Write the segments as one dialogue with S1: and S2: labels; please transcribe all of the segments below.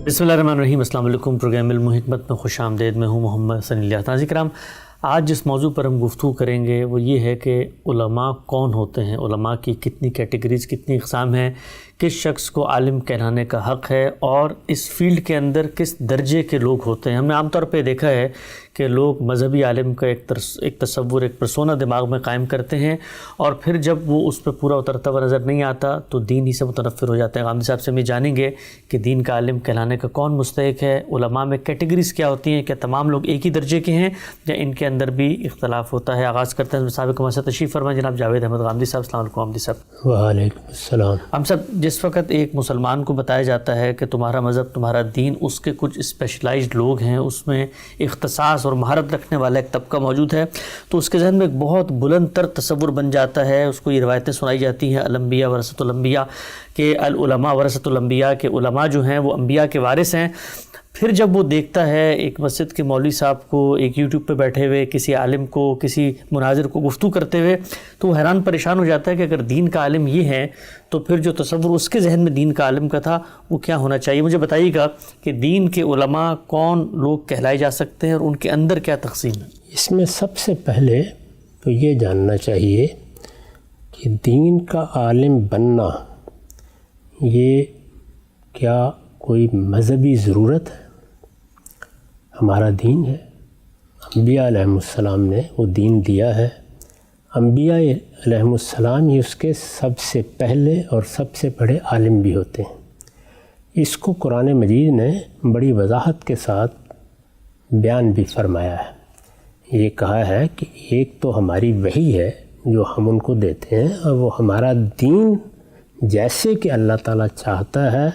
S1: بسم اللہ الرحمن الرحیم. السلام علیکم. پروگرام علم و حکمت میں خوش آمدید. میں ہوں محمد ثنی اللہ. ناظرین کرام، آج جس موضوع پر ہم گفتگو کریں گے وہ یہ ہے کہ علماء کون ہوتے ہیں، علماء کی کتنی کیٹیگریز، کتنی اقسام ہیں، کس شخص کو عالم کہلانے کا حق ہے اور اس فیلڈ کے اندر کس درجے کے لوگ ہوتے ہیں. ہم نے عام طور پہ دیکھا ہے کہ لوگ مذہبی عالم کا ایک تصور، ایک پرسونا دماغ میں قائم کرتے ہیں اور پھر جب وہ اس پہ پورا اترتا ہوا نظر نہیں آتا تو دین ہی سے متنفر ہو جاتے ہیں. غامدی صاحب سے ہم یہ جانیں گے کہ دین کا عالم کہلانے کا کون مستحق ہے، علماء میں کیٹیگریز کیا ہوتی ہیں، کیا تمام لوگ ایک ہی درجے کے ہیں یا ان کے اندر بھی اختلاف ہوتا ہے. آغاز کرتے ہیں سابق ہمارے ساتھ تشریف فرمائیں جناب جاوید احمد غامدی صاحب. السلام علیکم غامدی صاحب.
S2: وعلیکم السلام.
S1: ہم سب جس وقت ایک مسلمان کو بتایا جاتا ہے کہ تمہارا مذہب، تمہارا دین، اس کے کچھ اسپیشلائزڈ لوگ ہیں، اس میں اختصاص اور مہارت رکھنے والا ایک طبقہ موجود ہے، تو اس کے ذہن میں ایک بہت بلند تر تصور بن جاتا ہے. اس کو یہ روایتیں سنائی جاتی ہیں الانبیاء ورثۃ الانبیاء، کہ العلماء ورثۃ الانبیاء، کہ علماء جو ہیں وہ انبیاء کے وارث ہیں. پھر جب وہ دیکھتا ہے ایک مسجد کے مولوی صاحب کو ایک یوٹیوب پہ بیٹھے ہوئے کسی عالم کو، کسی مناظر کو گفتگو کرتے ہوئے، تو وہ حیران پریشان ہو جاتا ہے کہ اگر دین کا عالم یہ ہے تو پھر جو تصور اس کے ذہن میں دین کا عالم کا تھا وہ کیا ہونا چاہیے. مجھے بتائیے گا کہ دین کے علماء کون لوگ کہلائے جا سکتے ہیں اور ان کے اندر کیا تقسیم ہے.
S2: اس میں سب سے پہلے تو یہ جاننا چاہیے کہ دین کا عالم بننا یہ کیا کوئی مذہبی ضرورت ہے؟ ہمارا دین ہے، انبیاء علیہ السلام نے وہ دین دیا ہے. انبیاء علیہ السلام ہی اس کے سب سے پہلے اور سب سے بڑے عالم بھی ہوتے ہیں. اس کو قرآن مجید نے بڑی وضاحت کے ساتھ بیان بھی فرمایا ہے. یہ کہا ہے کہ ایک تو ہماری وحی ہے جو ہم ان کو دیتے ہیں، اور وہ ہمارا دین جیسے کہ اللہ تعالیٰ چاہتا ہے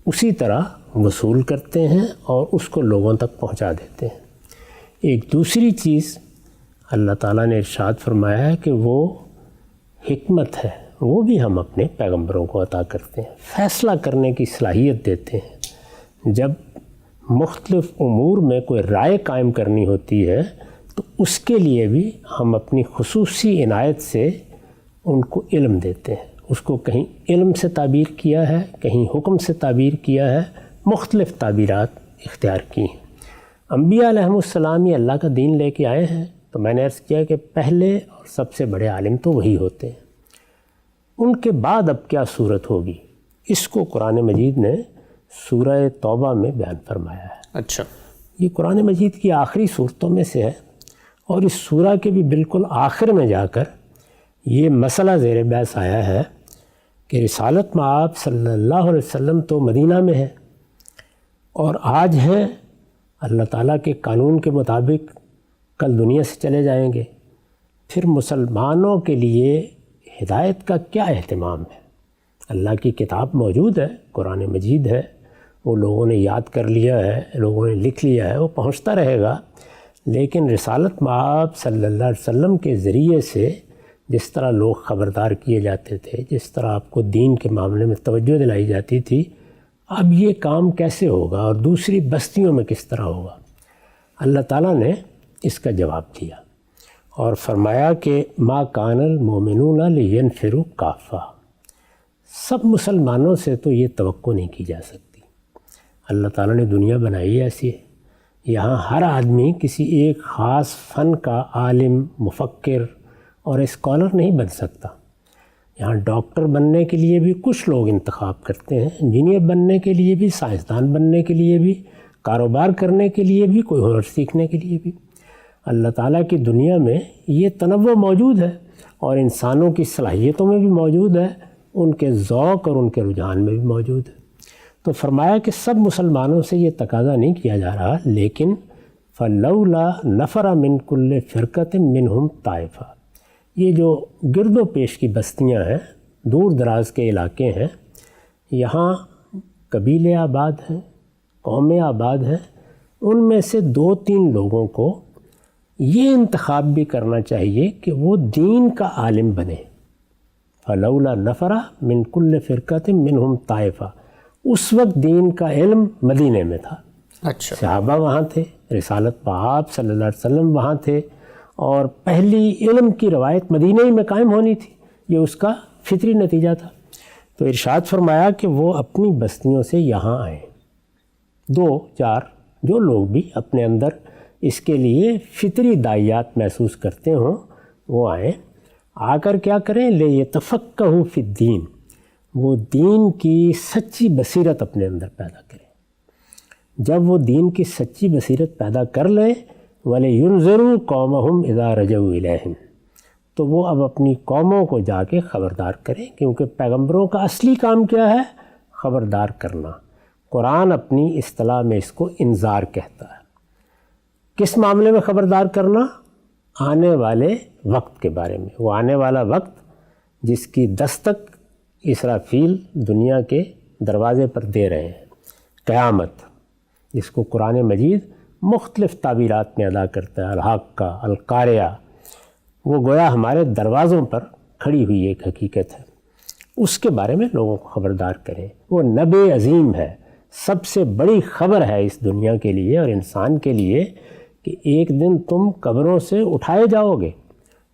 S2: اسی طرح وصول کرتے ہیں اور اس کو لوگوں تک پہنچا دیتے ہیں. ایک دوسری چیز اللہ تعالیٰ نے ارشاد فرمایا ہے کہ وہ حکمت ہے، وہ بھی ہم اپنے پیغمبروں کو عطا کرتے ہیں. فیصلہ کرنے کی صلاحیت دیتے ہیں. جب مختلف امور میں کوئی رائے قائم کرنی ہوتی ہے تو اس کے لیے بھی ہم اپنی خصوصی عنایت سے ان کو علم دیتے ہیں. اس کو کہیں علم سے تعبیر کیا ہے، کہیں حکم سے تعبیر کیا ہے، مختلف تعبیرات اختیار کی ہیں. انبیاء علیہ السلام یہ اللہ کا دین لے کے آئے ہیں، تو میں نے عرض کیا کہ پہلے اور سب سے بڑے عالم تو وہی ہوتے ہیں. ان کے بعد اب کیا صورت ہوگی، اس کو قرآن مجید نے سورہ توبہ میں بیان فرمایا ہے.
S1: اچھا،
S2: یہ قرآن مجید کی آخری صورتوں میں سے ہے، اور اس سورہ کے بھی بالکل آخر میں جا کر یہ مسئلہ زیر بحث آیا ہے کہ رسالت مآب صلی اللہ علیہ وسلم تو مدینہ میں ہے اور آج ہیں، اللہ تعالیٰ کے قانون کے مطابق کل دنیا سے چلے جائیں گے. پھر مسلمانوں کے لیے ہدایت کا کیا اہتمام ہے؟ اللہ کی کتاب موجود ہے، قرآن مجید ہے، وہ لوگوں نے یاد کر لیا ہے، لوگوں نے لکھ لیا ہے، وہ پہنچتا رہے گا. لیکن رسالت مآب صلی اللہ علیہ وسلم کے ذریعے سے جس طرح لوگ خبردار کیے جاتے تھے، جس طرح آپ کو دین کے معاملے میں توجہ دلائی جاتی تھی، اب یہ کام کیسے ہوگا اور دوسری بستیوں میں کس طرح ہوگا؟ اللہ تعالیٰ نے اس کا جواب دیا اور فرمایا کہ ما کان المؤمنون لینفروا کافہ. سب مسلمانوں سے تو یہ توقع نہیں کی جا سکتی. اللہ تعالیٰ نے دنیا بنائی ایسی ہے، یہاں ہر آدمی کسی ایک خاص فن کا عالم، مفکر اور اسکالر نہیں بن سکتا. یہاں ڈاکٹر بننے کے لیے بھی کچھ لوگ انتخاب کرتے ہیں، انجینئر بننے کے لیے بھی، سائنسدان بننے کے لیے بھی، کاروبار کرنے کے لیے بھی، کوئی ہنر سیکھنے کے لیے بھی. اللہ تعالیٰ کی دنیا میں یہ تنوع موجود ہے اور انسانوں کی صلاحیتوں میں بھی موجود ہے، ان کے ذوق اور ان کے رجحان میں بھی موجود ہے. تو فرمایا کہ سب مسلمانوں سے یہ تقاضا نہیں کیا جا رہا، لیکن فلولا نفر من کل فرقۃ منہم طائفہ. یہ جو گرد و پیش کی بستیاں ہیں، دور دراز کے علاقے ہیں، یہاں قبیلے آباد ہیں، قومیں آباد ہیں. ان میں سے 2-3 لوگوں کو یہ انتخاب بھی کرنا چاہیے کہ وہ دین کا عالم بنے. فلولا نفر من کل فرقۃ منہم طائفہ. اس وقت دین کا علم مدینے میں تھا.
S1: اچھا،
S2: صحابہ وہاں تھے، رسالت پاک صلی اللہ علیہ وسلم وہاں تھے، اور پہلی علم کی روایت مدینہ ہی میں قائم ہونی تھی. یہ اس کا فطری نتیجہ تھا. تو ارشاد فرمایا کہ وہ اپنی بستیوں سے یہاں آئیں. 2 4 جو لوگ بھی اپنے اندر اس کے لیے فطری داعیات محسوس کرتے ہوں وہ آئیں، آ کر کیا کریں، لیتفقہوا فی الدین، وہ دین کی سچی بصیرت اپنے اندر پیدا کریں۔ جب وہ دین کی سچی بصیرت پیدا کر لیں، وَلِيُنذِرُوا قَوْمَهُمْ إِذَا رَجَعُوا إِلَيْهِمْ، تو وہ اب اپنی قوموں کو جا کے خبردار کریں، کیونکہ پیغمبروں کا اصلی کام کیا ہے؟ خبردار کرنا۔ قرآن اپنی اصطلاح میں اس کو انذار کہتا ہے۔ کس معاملے میں خبردار کرنا؟ آنے والے وقت کے بارے میں۔ وہ آنے والا وقت جس کی دستک اسرافیل دنیا کے دروازے پر دے رہے ہیں، قیامت، جس کو قرآن مجید مختلف تعبیرات میں ادا کرتا ہے، الحاقہ، القاریہ، وہ گویا ہمارے دروازوں پر کھڑی ہوئی ایک حقیقت ہے، اس کے بارے میں لوگوں کو خبردار کریں۔ وہ نبع عظیم ہے، سب سے بڑی خبر ہے اس دنیا کے لیے اور انسان کے لیے کہ ایک دن تم قبروں سے اٹھائے جاؤ گے،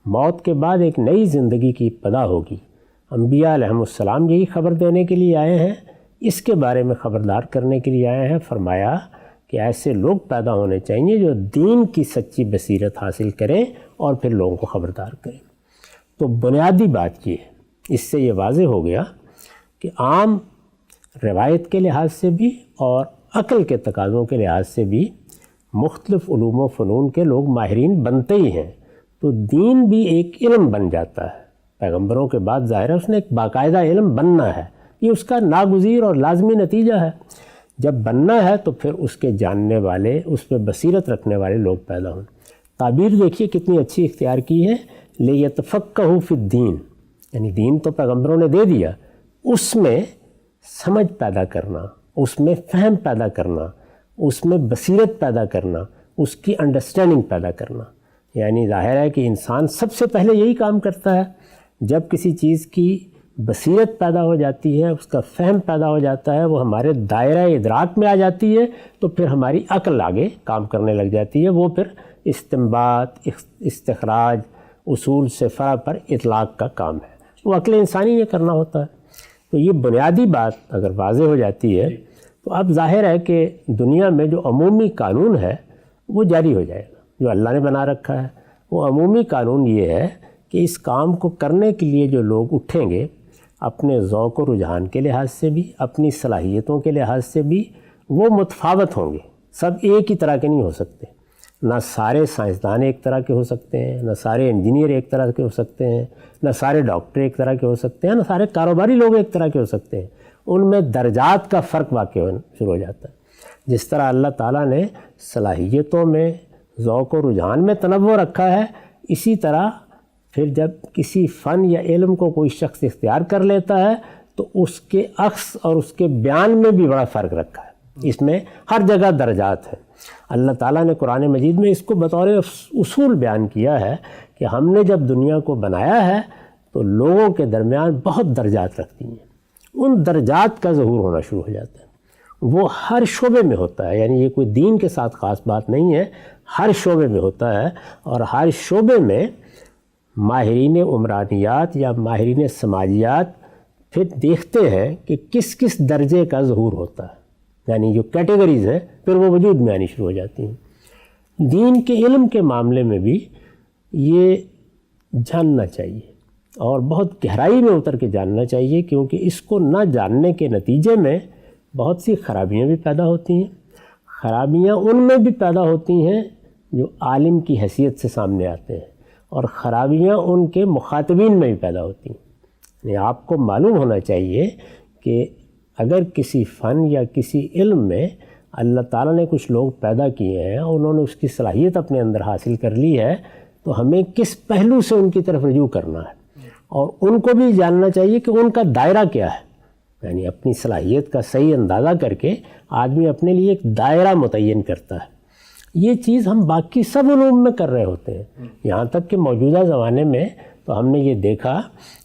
S2: موت کے بعد ایک نئی زندگی کی ابتدا ہوگی۔ انبیاء علیہم السلام یہی خبر دینے کے لیے آئے ہیں، اس کے بارے میں خبردار کرنے کے لیے آئے ہیں۔ فرمایا کہ ایسے لوگ پیدا ہونے چاہیے جو دین کی سچی بصیرت حاصل کریں اور پھر لوگوں کو خبردار کریں۔ تو بنیادی بات یہ ہے، اس سے یہ واضح ہو گیا کہ عام روایت کے لحاظ سے بھی اور عقل کے تقاضوں کے لحاظ سے بھی مختلف علوم و فنون کے لوگ ماہرین بنتے ہی ہیں، تو دین بھی ایک علم بن جاتا ہے۔ پیغمبروں کے بعد ظاہر ہے اس نے ایک باقاعدہ علم بننا ہے، یہ اس کا ناگزیر اور لازمی نتیجہ ہے۔ جب بننا ہے تو پھر اس کے جاننے والے، اس پہ بصیرت رکھنے والے لوگ پیدا ہوں۔ تعبیر دیکھیے کتنی اچھی اختیار کی ہے، لیتفقہوا فی الدین، یعنی دین تو پیغمبروں نے دے دیا، اس میں سمجھ پیدا کرنا، اس میں فہم پیدا کرنا، اس میں بصیرت پیدا کرنا، اس کی انڈرسٹینڈنگ پیدا کرنا۔ یعنی ظاہر ہے کہ انسان سب سے پہلے یہی کام کرتا ہے، جب کسی چیز کی بصیرت پیدا ہو جاتی ہے، اس کا فہم پیدا ہو جاتا ہے، وہ ہمارے دائرہ ادراک میں آ جاتی ہے، تو پھر ہماری عقل آگے کام کرنے لگ جاتی ہے، وہ پھر استنباط، استخراج، اصول سے فرع پر اطلاق کا کام ہے، وہ عقل انسانی نے کرنا ہوتا ہے۔ تو یہ بنیادی بات اگر واضح ہو جاتی ہے تو اب ظاہر ہے کہ دنیا میں جو عمومی قانون ہے وہ جاری ہو جائے گا، جو اللہ نے بنا رکھا ہے۔ وہ عمومی قانون یہ ہے کہ اس کام کو کرنے کے لیے جو لوگ اٹھیں گے، اپنے ذوق و رجحان کے لحاظ سے بھی، اپنی صلاحیتوں کے لحاظ سے بھی، وہ متفاوت ہوں گے، سب ایک ہی طرح کے نہیں ہو سکتے۔ نہ سارے سائنسدان ایک طرح کے ہو سکتے ہیں، نہ سارے انجینئر ایک طرح کے ہو سکتے ہیں، نہ سارے ڈاکٹر ایک طرح کے ہو سکتے ہیں، نہ سارے کاروباری لوگ ایک طرح کے ہو سکتے ہیں۔ ان میں درجات کا فرق واقع ہونا شروع ہو جاتا ہے۔ جس طرح اللہ تعالیٰ نے صلاحیتوں میں، ذوق و رجحان میں تنوع رکھا ہے، اسی طرح پھر جب کسی فن یا علم کو کوئی شخص اختیار کر لیتا ہے تو اس کے عکس اور اس کے بیان میں بھی بڑا فرق رکھا ہے۔ اس میں ہر جگہ درجات ہیں۔ اللہ تعالیٰ نے قرآن مجید میں اس کو بطور اصول بیان کیا ہے کہ ہم نے جب دنیا کو بنایا ہے تو لوگوں کے درمیان بہت درجات رکھتی ہیں، ان درجات کا ظہور ہونا شروع ہو جاتا ہے۔ وہ ہر شعبے میں ہوتا ہے، یعنی یہ کوئی دین کے ساتھ خاص بات نہیں ہے، ہر شعبے میں ہوتا ہے، اور ہر شعبے میں ماہرین عمرانیات یا ماہرین سماجیات پھر دیکھتے ہیں کہ کس کس درجے کا ظہور ہوتا ہے، یعنی جو کیٹیگریز ہیں پھر وہ وجود میں آنی شروع ہو جاتی ہیں۔ دین کے علم کے معاملے میں بھی یہ جاننا چاہیے اور بہت گہرائی میں اتر کے جاننا چاہیے، کیونکہ اس کو نہ جاننے کے نتیجے میں بہت سی خرابیاں بھی پیدا ہوتی ہیں۔ خرابیاں ان میں بھی پیدا ہوتی ہیں جو عالم کی حیثیت سے سامنے آتے ہیں، اور خرابیاں ان کے مخاطبین میں بھی پیدا ہوتی ہیں۔ یعنی آپ کو معلوم ہونا چاہیے کہ اگر کسی فن یا کسی علم میں اللہ تعالیٰ نے کچھ لوگ پیدا کیے ہیں اور انہوں نے اس کی صلاحیت اپنے اندر حاصل کر لی ہے، تو ہمیں کس پہلو سے ان کی طرف رجوع کرنا ہے، اور ان کو بھی جاننا چاہیے کہ ان کا دائرہ کیا ہے۔ یعنی اپنی صلاحیت کا صحیح اندازہ کر کے آدمی اپنے لیے ایک دائرہ متعین کرتا ہے۔ یہ چیز ہم باقی سب علوم میں کر رہے ہوتے ہیں، یہاں تک کہ موجودہ زمانے میں تو ہم نے یہ دیکھا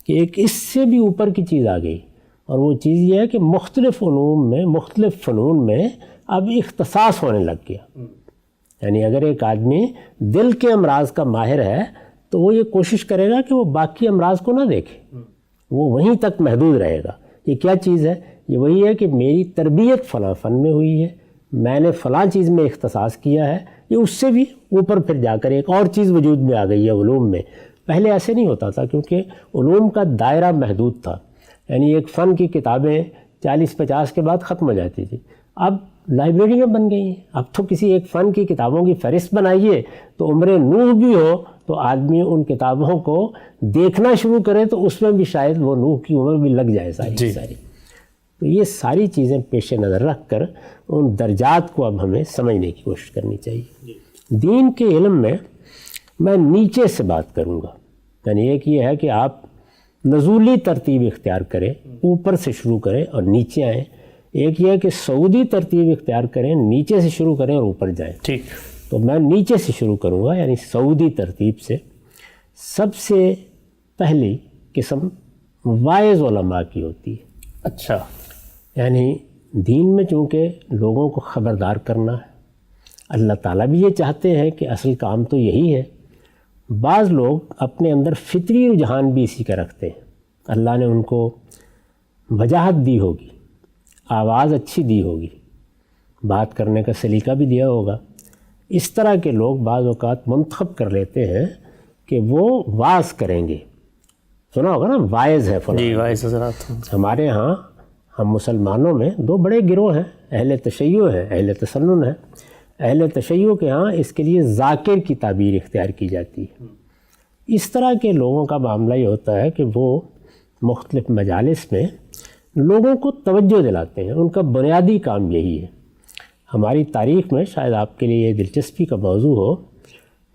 S2: کہ ایک اس سے بھی اوپر کی چیز آ گئی، اور وہ چیز یہ ہے کہ مختلف علوم میں، مختلف فنون میں اب اختصاص ہونے لگ گیا۔ یعنی اگر ایک آدمی دل کے امراض کا ماہر ہے تو وہ یہ کوشش کرے گا کہ وہ باقی امراض کو نہ دیکھے، وہ وہیں تک محدود رہے گا۔ یہ کیا چیز ہے؟ یہ وہی ہے کہ میری تربیت فلاں فن میں ہوئی ہے، میں نے فلاں چیز میں اختصاص کیا ہے، یہ اس سے بھی اوپر پھر جا کر ایک اور چیز وجود میں آ گئی ہے علوم میں۔ پہلے ایسے نہیں ہوتا تھا کیونکہ علوم کا دائرہ محدود تھا، یعنی ایک فن کی کتابیں 40-50 کے بعد ختم ہو جاتی تھی۔ اب لائبریریاں بن گئی ہیں، اب تو کسی ایک فن کی کتابوں کی فہرست بنائیے تو عمر نوح بھی ہو تو آدمی ان کتابوں کو دیکھنا شروع کرے تو اس میں بھی شاید وہ نوح کی عمر بھی لگ جائے ساری۔ تو یہ ساری چیزیں پیش نظر رکھ کر ان درجات کو اب ہمیں سمجھنے کی کوشش کرنی چاہیے۔ دین کے علم میں نیچے سے بات کروں گا، یعنی ایک یہ ہے کہ آپ نزولی ترتیب اختیار کریں، اوپر سے شروع کریں اور نیچے آئیں۔ ایک یہ ہے کہ سعودی ترتیب اختیار کریں، نیچے سے شروع کریں اور اوپر جائیں۔
S1: ٹھیک،
S2: تو میں نیچے سے شروع کروں گا، یعنی سعودی ترتیب سے۔ سب سے پہلی قسم واعظ علماء کی ہوتی ہے۔
S1: اچھا،
S2: یعنی دین میں چونکہ لوگوں کو خبردار کرنا ہے، اللہ تعالیٰ بھی یہ چاہتے ہیں کہ اصل کام تو یہی ہے۔ بعض لوگ اپنے اندر فطری رجحان بھی اسی کا رکھتے ہیں، اللہ نے ان کو وجاہت دی ہوگی، آواز اچھی دی ہوگی، بات کرنے کا سلیقہ بھی دیا ہوگا۔ اس طرح کے لوگ بعض اوقات منتخب کر لیتے ہیں کہ وہ واعظ کریں گے۔ سنا ہوگا نا، واعظ ہے فلاں۔
S1: جی، واعظ حضرات۔
S2: ہمارے ہاں ہم مسلمانوں میں دو بڑے گروہ ہیں، اہل تشیع ہے، اہل تسنن ہے۔ اہل تشیع کے ہاں اس کے لیے ذاکر کی تعبیر اختیار کی جاتی ہے۔ اس طرح کے لوگوں کا معاملہ یہ ہوتا ہے کہ وہ مختلف مجالس میں لوگوں کو توجہ دلاتے ہیں، ان کا بنیادی کام یہی ہے۔ ہماری تاریخ میں شاید آپ کے لیے یہ دلچسپی کا موضوع ہو،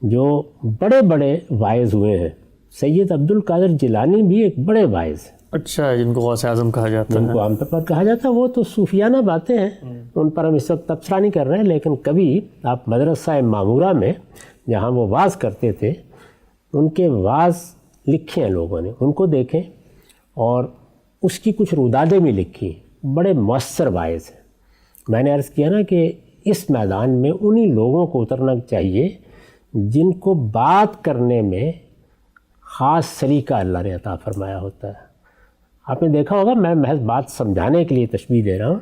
S2: جو بڑے بڑے واعظ ہوئے ہیں، سید عبد القادر جیلانی بھی ایک بڑے واعظ ہیں۔
S1: اچھا، جن کو غوث اعظم کہا جاتا ہے،
S2: جن کو عام طور پر کہا جاتا ہے، وہ تو صوفیانہ باتیں ہیں، ان پر ہم اس وقت تبصرہ نہیں کر رہے ہیں، لیکن کبھی آپ مدرسہ معمورہ میں جہاں وہ واعظ کرتے تھے، ان کے واعظ لکھے ہیں لوگوں نے، ان کو دیکھیں اور اس کی کچھ رودادیں بھی لکھی ہیں، بڑے مؤثر واعظ ہیں۔ میں نے عرض کیا نا کہ اس میدان میں انہی لوگوں کو اترنا چاہیے جن کو بات کرنے میں خاص سلیقہ اللہ نے عطا فرمایا ہوتا ہے۔ آپ نے دیکھا ہوگا، میں محض بات سمجھانے کے لیے تشبیہ دے رہا ہوں،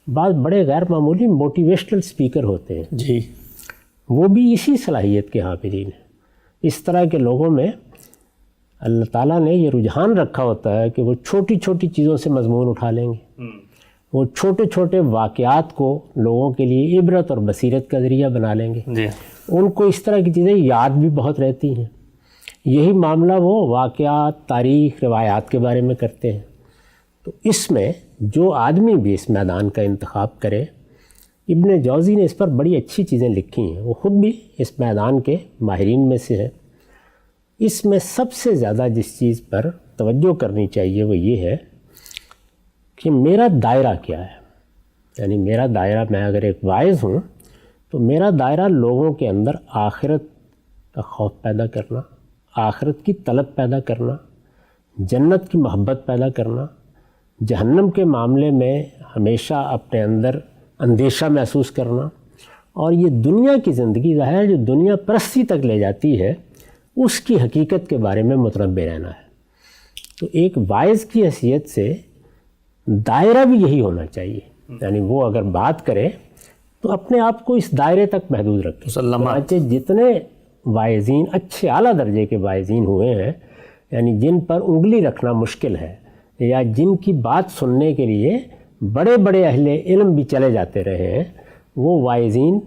S2: بعض بڑے غیر معمولی موٹیویشنل اسپیکر ہوتے ہیں،
S1: جی،
S2: وہ بھی اسی صلاحیت کے حاملین ہیں۔ اس طرح کے لوگوں میں اللہ تعالیٰ نے یہ رجحان رکھا ہوتا ہے کہ وہ چھوٹی چھوٹی چیزوں سے مضمون اٹھا لیں گے، وہ چھوٹے چھوٹے واقعات کو لوگوں کے لیے عبرت اور بصیرت کا ذریعہ بنا لیں گے۔
S1: جی،
S2: ان کو اس طرح کی چیزیں یاد بھی بہت رہتی ہیں۔ یہی معاملہ وہ واقعات، تاریخ، روایات کے بارے میں کرتے ہیں۔ تو اس میں جو آدمی بھی اس میدان کا انتخاب کرے، ابن جوزی نے اس پر بڑی اچھی چیزیں لکھی ہیں، وہ خود بھی اس میدان کے ماہرین میں سے ہے۔ اس میں سب سے زیادہ جس چیز پر توجہ کرنی چاہیے وہ یہ ہے کہ میرا دائرہ کیا ہے، یعنی میرا دائرہ، میں اگر ایک واعظ ہوں تو میرا دائرہ لوگوں کے اندر آخرت کا خوف پیدا کرنا، آخرت کی طلب پیدا کرنا، جنت کی محبت پیدا کرنا، جہنم کے معاملے میں ہمیشہ اپنے اندر اندیشہ محسوس کرنا، اور یہ دنیا کی زندگی ظاہر جو دنیا پرستی تک لے جاتی ہے اس کی حقیقت کے بارے میں متنبہ رہنا ہے۔ تو ایک واعظ کی حیثیت سے دائرہ بھی یہی ہونا چاہیے، یعنی وہ اگر بات کرے تو اپنے آپ کو اس دائرے تک محدود رکھے۔ چنانچہ جتنے واعظین اچھے اعلیٰ درجے کے واعظین ہوئے ہیں، یعنی جن پر انگلی رکھنا مشکل ہے یا جن کی بات سننے کے لیے بڑے بڑے اہل علم بھی چلے جاتے رہے ہیں، وہ واعظین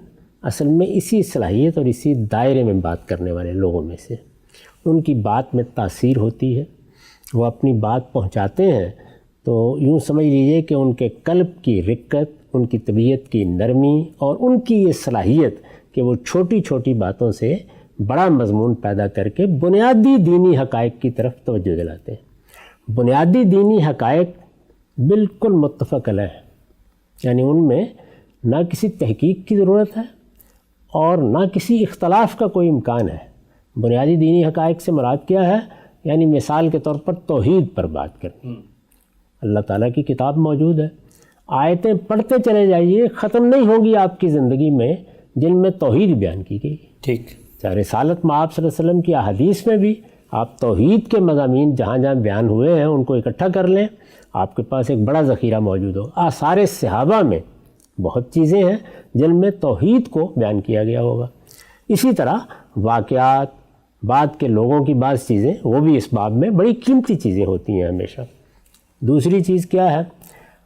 S2: اصل میں اسی صلاحیت اور اسی دائرے میں بات کرنے والے لوگوں میں سے۔ ان کی بات میں تاثیر ہوتی ہے، وہ اپنی بات پہنچاتے ہیں تو یوں سمجھ لیجئے کہ ان کے قلب کی رقت، ان کی طبیعت کی نرمی اور ان کی یہ صلاحیت کہ وہ چھوٹی چھوٹی باتوں سے بڑا مضمون پیدا کر کے بنیادی دینی حقائق کی طرف توجہ دلاتے ہیں۔ بنیادی دینی حقائق بالکل متفق علیہ ہیں، یعنی ان میں نہ کسی تحقیق کی ضرورت ہے اور نہ کسی اختلاف کا کوئی امکان ہے۔ بنیادی دینی حقائق سے مراد کیا ہے؟ یعنی مثال کے طور پر توحید پر بات کرنی۔ اللہ تعالیٰ کی کتاب موجود ہے، آیتیں پڑھتے چلے جائیے، ختم نہیں ہوگی آپ کی زندگی میں جن میں توحید بیان کی گئی۔
S1: ٹھیک،
S2: رسالت میں آپ صلی اللہ علیہ وسلم کی احادیث میں بھی آپ توحید کے مضامین جہاں جہاں بیان ہوئے ہیں ان کو اکٹھا کر لیں، آپ کے پاس ایک بڑا ذخیرہ موجود ہو۔ آثار صحابہ میں بہت چیزیں ہیں جن میں توحید کو بیان کیا گیا ہوگا. اسی طرح واقعات، بعد کے لوگوں کی بعض چیزیں، وہ بھی اس باب میں بڑی قیمتی چیزیں ہوتی ہیں ہمیشہ. دوسری چیز کیا ہے؟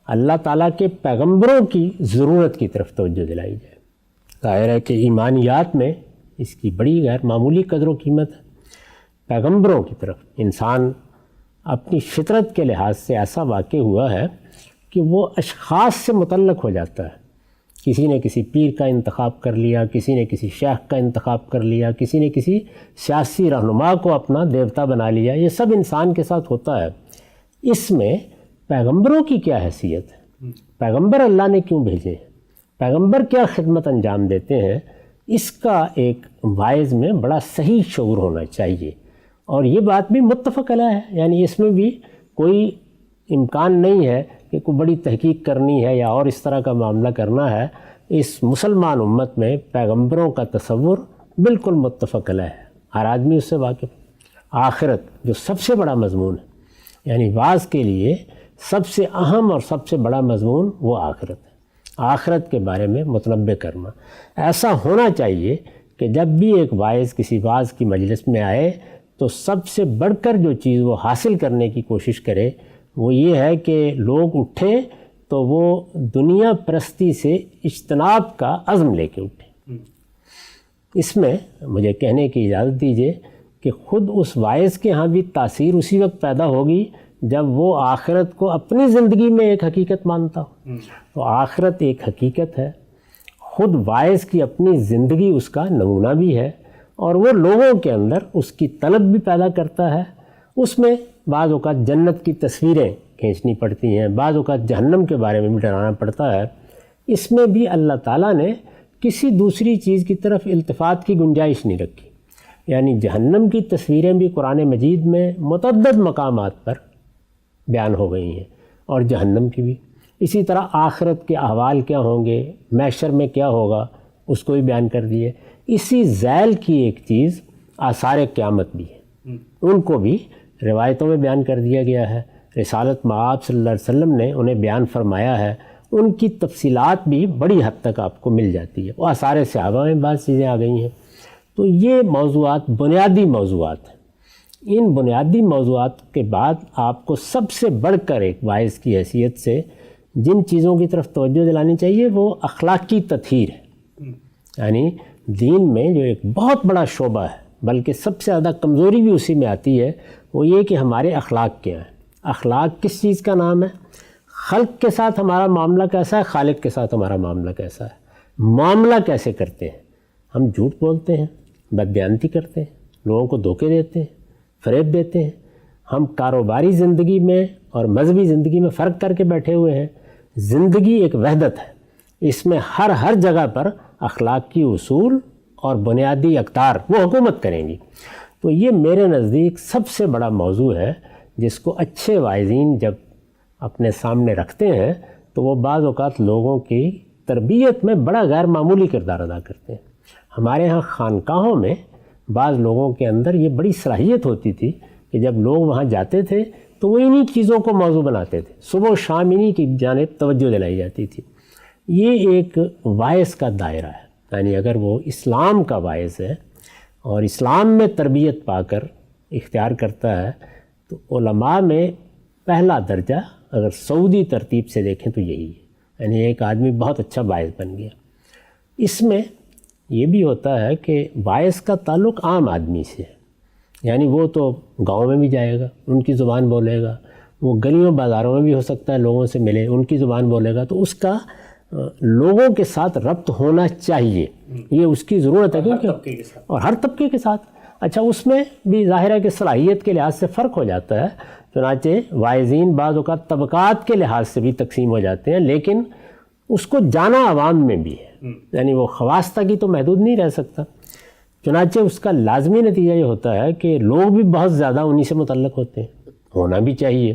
S2: اللہ تعالیٰ کے پیغمبروں کی ضرورت کی طرف توجہ دلائی جائے. ظاہر ہے کہ ایمانیات میں اس کی بڑی غیر معمولی قدر و قیمت ہے. پیغمبروں کی طرف انسان اپنی فطرت کے لحاظ سے ایسا واقع ہوا ہے کہ وہ اشخاص سے متعلق ہو جاتا ہے. کسی نے کسی پیر کا انتخاب کر لیا، کسی نے کسی شیخ کا انتخاب کر لیا، کسی نے کسی سیاسی رہنما کو اپنا دیوتا بنا لیا. یہ سب انسان کے ساتھ ہوتا ہے. اس میں پیغمبروں کی کیا حیثیت ہے؟ پیغمبر اللہ نے کیوں بھیجے ہیں؟ پیغمبر کیا خدمت انجام دیتے ہیں؟ اس کا ایک واعظ میں بڑا صحیح شعور ہونا چاہیے. اور یہ بات بھی متفق علیہ ہے، یعنی اس میں بھی کوئی امکان نہیں ہے کہ کوئی بڑی تحقیق کرنی ہے یا اور اس طرح کا معاملہ کرنا ہے. اس مسلمان امت میں پیغمبروں کا تصور بالکل متفق علیہ ہے. ہر آدمی اس سے واقف. آخرت جو سب سے بڑا مضمون ہے، یعنی واعظ کے لیے سب سے اہم اور سب سے بڑا مضمون وہ آخرت ہے. آخرت کے بارے میں متنبہ کرنا. ایسا ہونا چاہیے کہ جب بھی ایک واعظ کسی واعظ کی مجلس میں آئے تو سب سے بڑھ کر جو چیز وہ حاصل کرنے کی کوشش کرے وہ یہ ہے کہ لوگ اٹھیں تو وہ دنیا پرستی سے اجتناب کا عزم لے کے اٹھیں. اس میں مجھے کہنے کی اجازت دیجیے کہ خود اس واعظ کے ہاں بھی تاثیر اسی وقت پیدا ہوگی جب وہ آخرت کو اپنی زندگی میں ایک حقیقت مانتا ہو. تو آخرت ایک حقیقت ہے، خود واعظ کی اپنی زندگی اس کا نمونہ بھی ہے، اور وہ لوگوں کے اندر اس کی طلب بھی پیدا کرتا ہے. اس میں بعض اوقات جنت کی تصویریں کھینچنی پڑتی ہیں، بعض اوقات جہنم کے بارے میں بھی ڈرانا پڑتا ہے. اس میں بھی اللہ تعالیٰ نے کسی دوسری چیز کی طرف التفات کی گنجائش نہیں رکھی. یعنی جہنم کی تصویریں بھی قرآن مجید میں متعدد مقامات پر بیان ہو گئی ہیں، اور جہنم کی بھی. اسی طرح آخرت کے احوال کیا ہوں گے، محشر میں کیا ہوگا، اس کو بھی بیان کر دیے. اسی ذیل کی ایک چیز آثار قیامت بھی ہے، ان کو بھی روایتوں میں بیان کر دیا گیا ہے. رسالت مآب صلی اللہ علیہ وسلم نے انہیں بیان فرمایا ہے. ان کی تفصیلات بھی بڑی حد تک آپ کو مل جاتی ہے. وہ آثار صحابہ میں بعض چیزیں آ گئی ہیں. تو یہ موضوعات بنیادی موضوعات ہیں. ان بنیادی موضوعات کے بعد آپ کو سب سے بڑھ کر ایک واعظ کی حیثیت سے جن چیزوں کی طرف توجہ دلانی چاہیے وہ اخلاقی تطہیر ہے. یعنی دین میں جو ایک بہت بڑا شعبہ ہے، بلکہ سب سے زیادہ کمزوری بھی اسی میں آتی ہے، وہ یہ کہ ہمارے اخلاق کیا ہیں. اخلاق کس چیز کا نام ہے؟ خلق کے ساتھ ہمارا معاملہ کیسا ہے، خالق کے ساتھ ہمارا معاملہ کیسا ہے. معاملہ کیسے کرتے ہیں؟ ہم جھوٹ بولتے ہیں، بدبیانتی کرتے ہیں، لوگوں کو دھوکے دیتے ہیں، فریب دیتے ہیں. ہم کاروباری زندگی میں اور مذہبی زندگی میں فرق کر کے بیٹھے ہوئے ہیں. زندگی ایک وحدت ہے، اس میں ہر جگہ پر اخلاقی اصول اور بنیادی اقدار وہ حکومت کریں گی. تو یہ میرے نزدیک سب سے بڑا موضوع ہے جس کو اچھے واعظین جب اپنے سامنے رکھتے ہیں تو وہ بعض اوقات لوگوں کی تربیت میں بڑا غیر معمولی کردار ادا کرتے ہیں. ہمارے ہاں خانقاہوں میں بعض لوگوں کے اندر یہ بڑی صلاحیت ہوتی تھی کہ جب لوگ وہاں جاتے تھے تو وہ انہی چیزوں کو موضوع بناتے تھے، صبح و شام انہی کی جانب توجہ دلائی جاتی تھی. یہ ایک واعظ کا دائرہ ہے. یعنی اگر وہ اسلام کا واعظ ہے اور اسلام میں تربیت پا کر اختیار کرتا ہے تو علماء میں پہلا درجہ اگر سعودی ترتیب سے دیکھیں تو یہی ہے. یعنی ایک آدمی بہت اچھا واعظ بن گیا. اس میں یہ بھی ہوتا ہے کہ واعظ کا تعلق عام آدمی سے ہے. یعنی وہ تو گاؤں میں بھی جائے گا، ان کی زبان بولے گا، وہ گلیوں بازاروں میں بھی ہو سکتا ہے لوگوں سے ملے، ان کی زبان بولے گا. تو اس کا لوگوں کے ساتھ ربط ہونا چاہیے، یہ اس کی ضرورت ہے. کیونکہ اور ہر طبقے کے ساتھ. اچھا اس میں بھی ظاہر ہے کہ صلاحیت کے لحاظ سے فرق ہو جاتا ہے. چنانچہ واعظین بعض اوقات طبقات کے لحاظ سے بھی تقسیم ہو جاتے ہیں، لیکن اس کو جانا عوام میں بھی ہے. یعنی وہ خواص تک ہی تو محدود نہیں رہ سکتا. چنانچہ اس کا لازمی نتیجہ یہ ہوتا ہے کہ لوگ بھی بہت زیادہ انہی سے متعلق ہوتے ہیں. ہونا بھی چاہیے.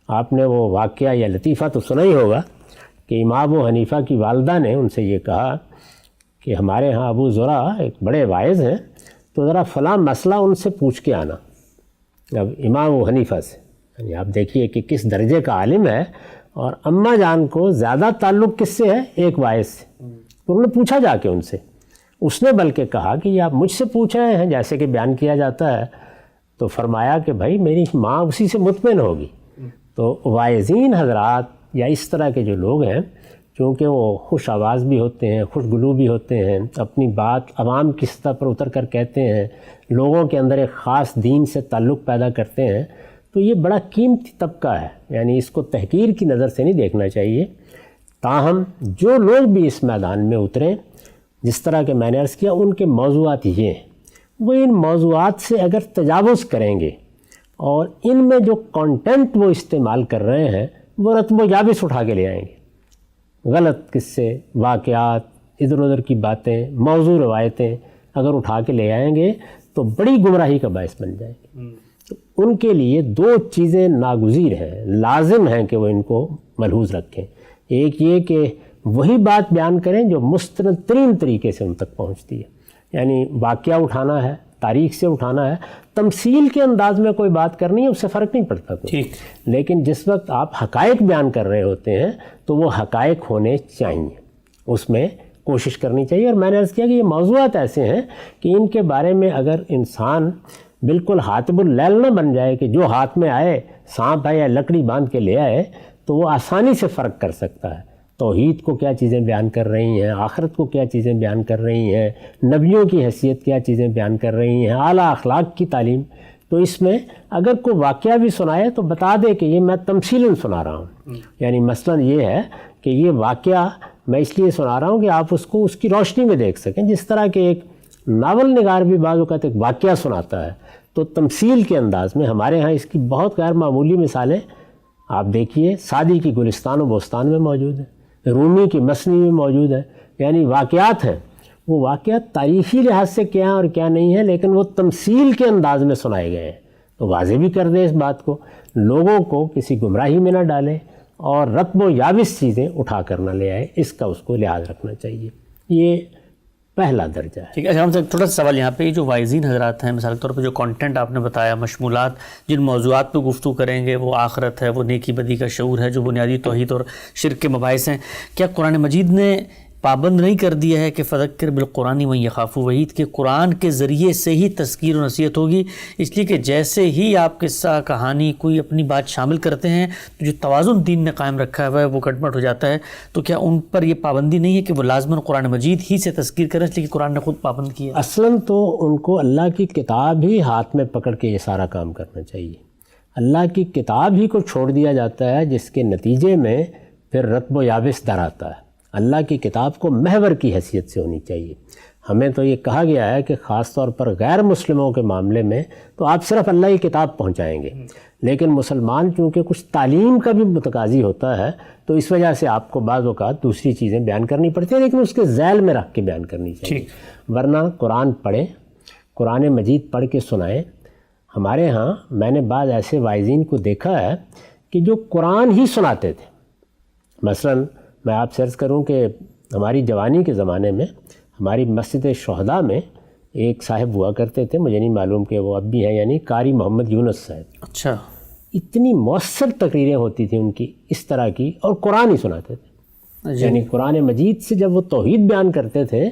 S2: آپ نے وہ واقعہ یا لطیفہ تو سنا ہی ہوگا کہ امام ابو حنیفہ کی والدہ نے ان سے یہ کہا کہ ہمارے ہاں ابو زرع ایک بڑے واعظ ہیں، تو ذرا فلاں مسئلہ ان سے پوچھ کے آنا. اب امام ابو حنیفہ سے، یعنی آپ دیکھیے کہ کس درجے کا عالم ہے اور اماں جان کو زیادہ تعلق کس سے ہے؟ ایک وائس سے. تو انہوں نے پوچھا جا کے ان سے، اس نے بلکہ کہا کہ یہ آپ مجھ سے پوچھ رہے ہیں جیسے کہ بیان کیا جاتا ہے. تو فرمایا کہ بھائی میری ماں اسی سے مطمئن ہوگی. تو واعظین حضرات یا اس طرح کے جو لوگ ہیں، چونکہ وہ خوش آواز بھی ہوتے ہیں، خوش گلو بھی ہوتے ہیں، اپنی بات عوام کی سطح پر اتر کر کہتے ہیں، لوگوں کے اندر ایک خاص دین سے تعلق پیدا کرتے ہیں، تو یہ بڑا قیمتی طبقہ ہے. یعنی اس کو تحقیر کی نظر سے نہیں دیکھنا چاہیے. تاہم جو لوگ بھی اس میدان میں اتریں، جس طرح کہ میں نے عرض کیا، ان کے موضوعات یہ ہیں، وہ ان موضوعات سے اگر تجاوز کریں گے اور ان میں جو کانٹینٹ وہ استعمال کر رہے ہیں وہ رتب و یابس اٹھا کے لے آئیں گے. غلط قصے، واقعات، ادھر ادھر کی باتیں، موضوع روایتیں اگر اٹھا کے لے آئیں گے تو بڑی گمراہی کا باعث بن جائیں گے. تو ان کے لیے دو چیزیں ناگزیر ہیں، لازم ہیں کہ وہ ان کو ملحوظ رکھیں. ایک یہ کہ وہی بات بیان کریں جو مستند ترین طریقے سے ان تک پہنچتی ہے. یعنی واقعہ اٹھانا ہے، تاریخ سے اٹھانا ہے، تمثیل کے انداز میں کوئی بات کرنی ہے، اس سے فرق نہیں پڑتا کوئی. لیکن جس وقت آپ حقائق بیان کر رہے ہوتے ہیں تو وہ حقائق ہونے چاہیے، اس میں کوشش کرنی چاہیے. اور میں نے عرض کیا کہ یہ موضوعات ایسے ہیں کہ ان کے بارے میں اگر انسان بالکل حاطب اللیل نہ بن جائے کہ جو ہاتھ میں آئے، سانپ ہے یا لکڑی باندھ کے لے آئے، تو وہ آسانی سے فرق کر سکتا ہے. توحید کو کیا چیزیں بیان کر رہی ہیں، آخرت کو کیا چیزیں بیان کر رہی ہیں، نبیوں کی حیثیت کیا چیزیں بیان کر رہی ہیں، اعلیٰ اخلاق کی تعلیم. تو اس میں اگر کوئی واقعہ بھی سنائے تو بتا دے کہ یہ میں تمثیلاً سنا رہا ہوں. یعنی مثلاً یہ ہے کہ یہ واقعہ میں اس لیے سنا رہا ہوں کہ آپ اس کو اس کی روشنی میں دیکھ سکیں. جس طرح کہ ایک ناول نگار بھی بعض اوقات ایک واقعہ سناتا ہے تو تمثیل کے انداز میں، ہمارے ہاں اس کی بہت غیر معمولی مثالیں آپ دیکھیے، سعدی کی گلستان و بوستان میں موجود ہے، رومی کی مثنی میں موجود ہے. یعنی واقعات ہیں، وہ واقعات تاریخی لحاظ سے کیا ہیں اور کیا نہیں ہیں، لیکن وہ تمثیل کے انداز میں سنائے گئے ہیں. تو واضح بھی کر دیں اس بات کو، لوگوں کو کسی گمراہی میں نہ ڈالیں اور رتب و یابس چیزیں اٹھا کر نہ لے آئے. اس کا اس کو لحاظ رکھنا چاہیے. یہ پہلا درجہ ہے.
S1: ٹھیک ہے. ہم سے تھوڑا سا سوال یہاں پہ، یہ جو واعظین حضرات ہیں، مثال کے طور پہ جو کانٹینٹ آپ نے بتایا، مشمولات جن موضوعات پہ گفتگو کریں گے، وہ آخرت ہے، وہ نیکی بدی کا شعور ہے، جو بنیادی توحید اور شرک کے مباحث ہیں، کیا قرآن مجید نے پابند نہیں کر دیا ہے کہ فذکر بالقرآن من یخاف وعید، کہ قرآن کے ذریعے سے ہی تذکیر و نصیحت ہوگی؟ اس لیے کہ جیسے ہی آپ قصہ کہانی کوئی اپنی بات شامل کرتے ہیں تو جو توازن دین نے قائم رکھا ہوا ہے وہ گڑبڑ ہو جاتا ہے. تو کیا ان پر یہ پابندی نہیں ہے کہ وہ لازماً قرآن مجید ہی سے تذکیر کریں، اس لیے کہ قرآن نے خود پابند کیا؟
S2: اصلاً تو ان کو اللہ کی کتاب ہی ہاتھ میں پکڑ کے یہ سارا کام کرنا چاہیے. اللہ کی کتاب ہی کو چھوڑ دیا جاتا ہے، جس کے نتیجے میں پھر رتب و یابس در آتا ہے. اللہ کی کتاب کو محور کی حیثیت سے ہونی چاہیے. ہمیں تو یہ کہا گیا ہے کہ خاص طور پر غیر مسلموں کے معاملے میں تو آپ صرف اللہ کی کتاب پہنچائیں گے، لیکن مسلمان چونکہ کچھ تعلیم کا بھی متقاضی ہوتا ہے تو اس وجہ سے آپ کو بعض اوقات دوسری چیزیں بیان کرنی پڑتی ہیں، لیکن اس کے ذیل میں رکھ کے بیان کرنی چاہیے. ورنہ قرآن پڑھیں، قرآن مجید پڑھ کے سنائیں. ہمارے ہاں میں نے بعض ایسے واعظین کو دیکھا ہے کہ جو قرآن ہی سناتے تھے. مثلاً میں آپ سے عرض کروں کہ ہماری جوانی کے زمانے میں ہماری مسجد شہداء میں ایک صاحب ہوا کرتے تھے، مجھے نہیں معلوم کہ وہ اب بھی ہیں، یعنی قاری محمد یونس صاحب.
S1: اچھا.
S2: اتنی مؤثر تقریریں ہوتی تھیں ان کی اس طرح کی، اور قرآن ہی سناتے تھے. یعنی قرآن مجید سے جب وہ توحید بیان کرتے تھے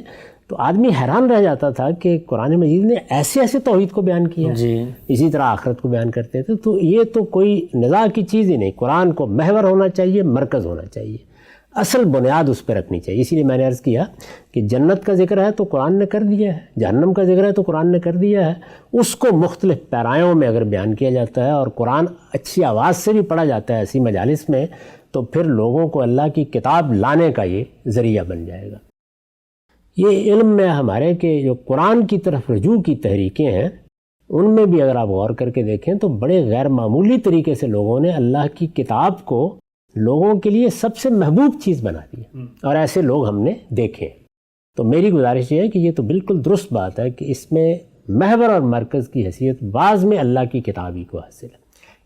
S2: تو آدمی حیران رہ جاتا تھا کہ قرآن مجید نے ایسے ایسے توحید کو بیان کیا. اسی طرح آخرت کو بیان کرتے تھے. تو یہ تو کوئی نزاع کی چیز ہی نہیں. قرآن کو محور ہونا چاہیے، مرکز ہونا چاہیے، اصل بنیاد اس پہ رکھنی چاہیے. اسی لیے میں نے عرض کیا کہ جنت کا ذکر ہے تو قرآن نے کر دیا ہے، جہنم کا ذکر ہے تو قرآن نے کر دیا ہے. اس کو مختلف پیرایوں میں اگر بیان کیا جاتا ہے اور قرآن اچھی آواز سے بھی پڑھا جاتا ہے ایسی مجالس میں، تو پھر لوگوں کو اللہ کی کتاب لانے کا یہ ذریعہ بن جائے گا. یہ علم میں ہمارے کہ جو قرآن کی طرف رجوع کی تحریکیں ہیں، ان میں بھی اگر آپ غور کر کے دیکھیں تو بڑے غیر معمولی طریقے سے لوگوں نے اللہ کی کتاب کو لوگوں کے لیے سب سے محبوب چیز بنا دی ہے، اور ایسے لوگ ہم نے دیکھے. تو میری گزارش یہ ہے کہ یہ تو بالکل درست بات ہے کہ اس میں محور اور مرکز کی حیثیت بعض میں اللہ کی کتاب ہی کو حاصل ہے.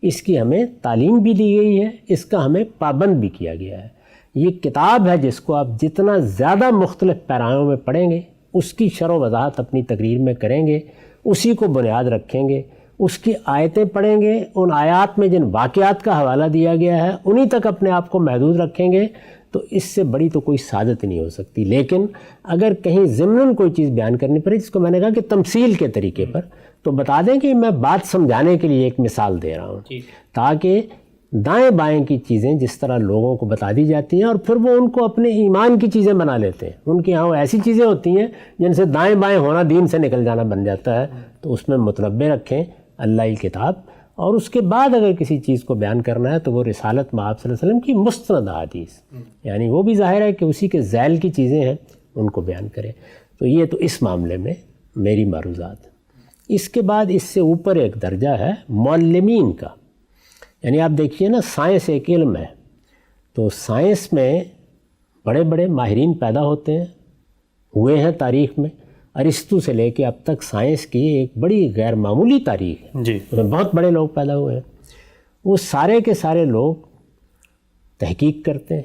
S2: اس کی ہمیں تعلیم بھی دی گئی ہے، اس کا ہمیں پابند بھی کیا گیا ہے. یہ کتاب ہے جس کو آپ جتنا زیادہ مختلف پیرایوں میں پڑھیں گے، اس کی شرح و وضاحت اپنی تقریر میں کریں گے، اسی کو بنیاد رکھیں گے، اس کی آیتیں پڑھیں گے، ان آیات میں جن واقعات کا حوالہ دیا گیا ہے انہی تک اپنے آپ کو محدود رکھیں گے تو اس سے بڑی تو کوئی سعادت نہیں ہو سکتی۔ لیکن اگر کہیں ضمناً کوئی چیز بیان کرنی پڑے، جس کو میں نے کہا کہ تمثیل کے طریقے پر، تو بتا دیں کہ میں بات سمجھانے کے لیے ایک مثال دے رہا ہوں، تاکہ دائیں بائیں کی چیزیں جس طرح لوگوں کو بتا دی جاتی ہیں اور پھر وہ ان کو اپنے ایمان کی چیزیں بنا لیتے ہیں۔ ان کے یہاں ایسی چیزیں ہوتی ہیں جن سے دائیں بائیں ہونا دین سے نکل جانا بن جاتا ہے، تو اس میں متنبع رکھیں اللہ کی کتاب، اور اس کے بعد اگر کسی چیز کو بیان کرنا ہے تو وہ رسالت میں آپ صلی اللہ علیہ وسلم کی مستند احادیث، یعنی وہ بھی ظاہر ہے کہ اسی کے ذیل کی چیزیں ہیں، ان کو بیان کریں۔ تو یہ تو اس معاملے میں میری معروضات۔ اس کے بعد اس سے اوپر ایک درجہ ہے معلمین کا، یعنی آپ دیکھیے نا، سائنس ایک علم ہے، تو سائنس میں بڑے بڑے ماہرین پیدا ہوتے ہیں، ہوئے ہیں تاریخ میں۔ ارسطو سے لے کے اب تک سائنس کی ایک بڑی غیر معمولی تاریخ ہے،
S1: جی،
S2: اس میں بہت بڑے لوگ پیدا ہوئے ہیں۔ وہ سارے کے سارے لوگ تحقیق کرتے ہیں،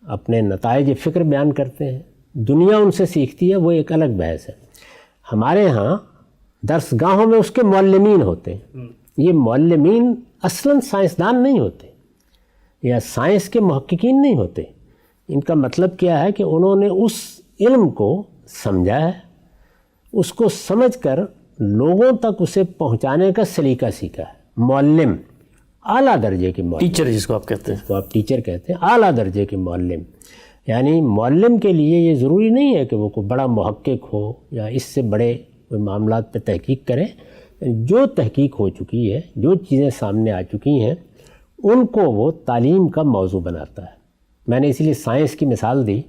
S2: اپنے نتائج فکر بیان کرتے ہیں، دنیا ان سے سیکھتی ہے، وہ ایک الگ بحث ہے۔ ہمارے ہاں درسگاہوں میں اس کے معلمین ہوتے ہیں۔ یہ معلمین اصلاً سائنسدان نہیں ہوتے یا سائنس کے محققین نہیں ہوتے۔ ان کا مطلب کیا ہے کہ انہوں نے اس علم کو سمجھا ہے، اس کو سمجھ کر لوگوں تک اسے پہنچانے کا سلیقہ سیکھا ہے۔ معلم اعلیٰ درجے کے معلم،
S1: ٹیچر جس کو آپ کہتے ہیں،
S2: اس کو آپ ٹیچر کہتے ہیں، اعلیٰ درجے کے معلم۔ یعنی معلم کے لیے یہ ضروری نہیں ہے کہ وہ کوئی بڑا محقق ہو یا اس سے بڑے کوئی معاملات پہ تحقیق کرے۔ جو تحقیق ہو چکی ہے، جو چیزیں سامنے آ چکی ہیں، ان کو وہ تعلیم کا موضوع بناتا ہے۔ میں نے اسی لیے سائنس کی مثال دی،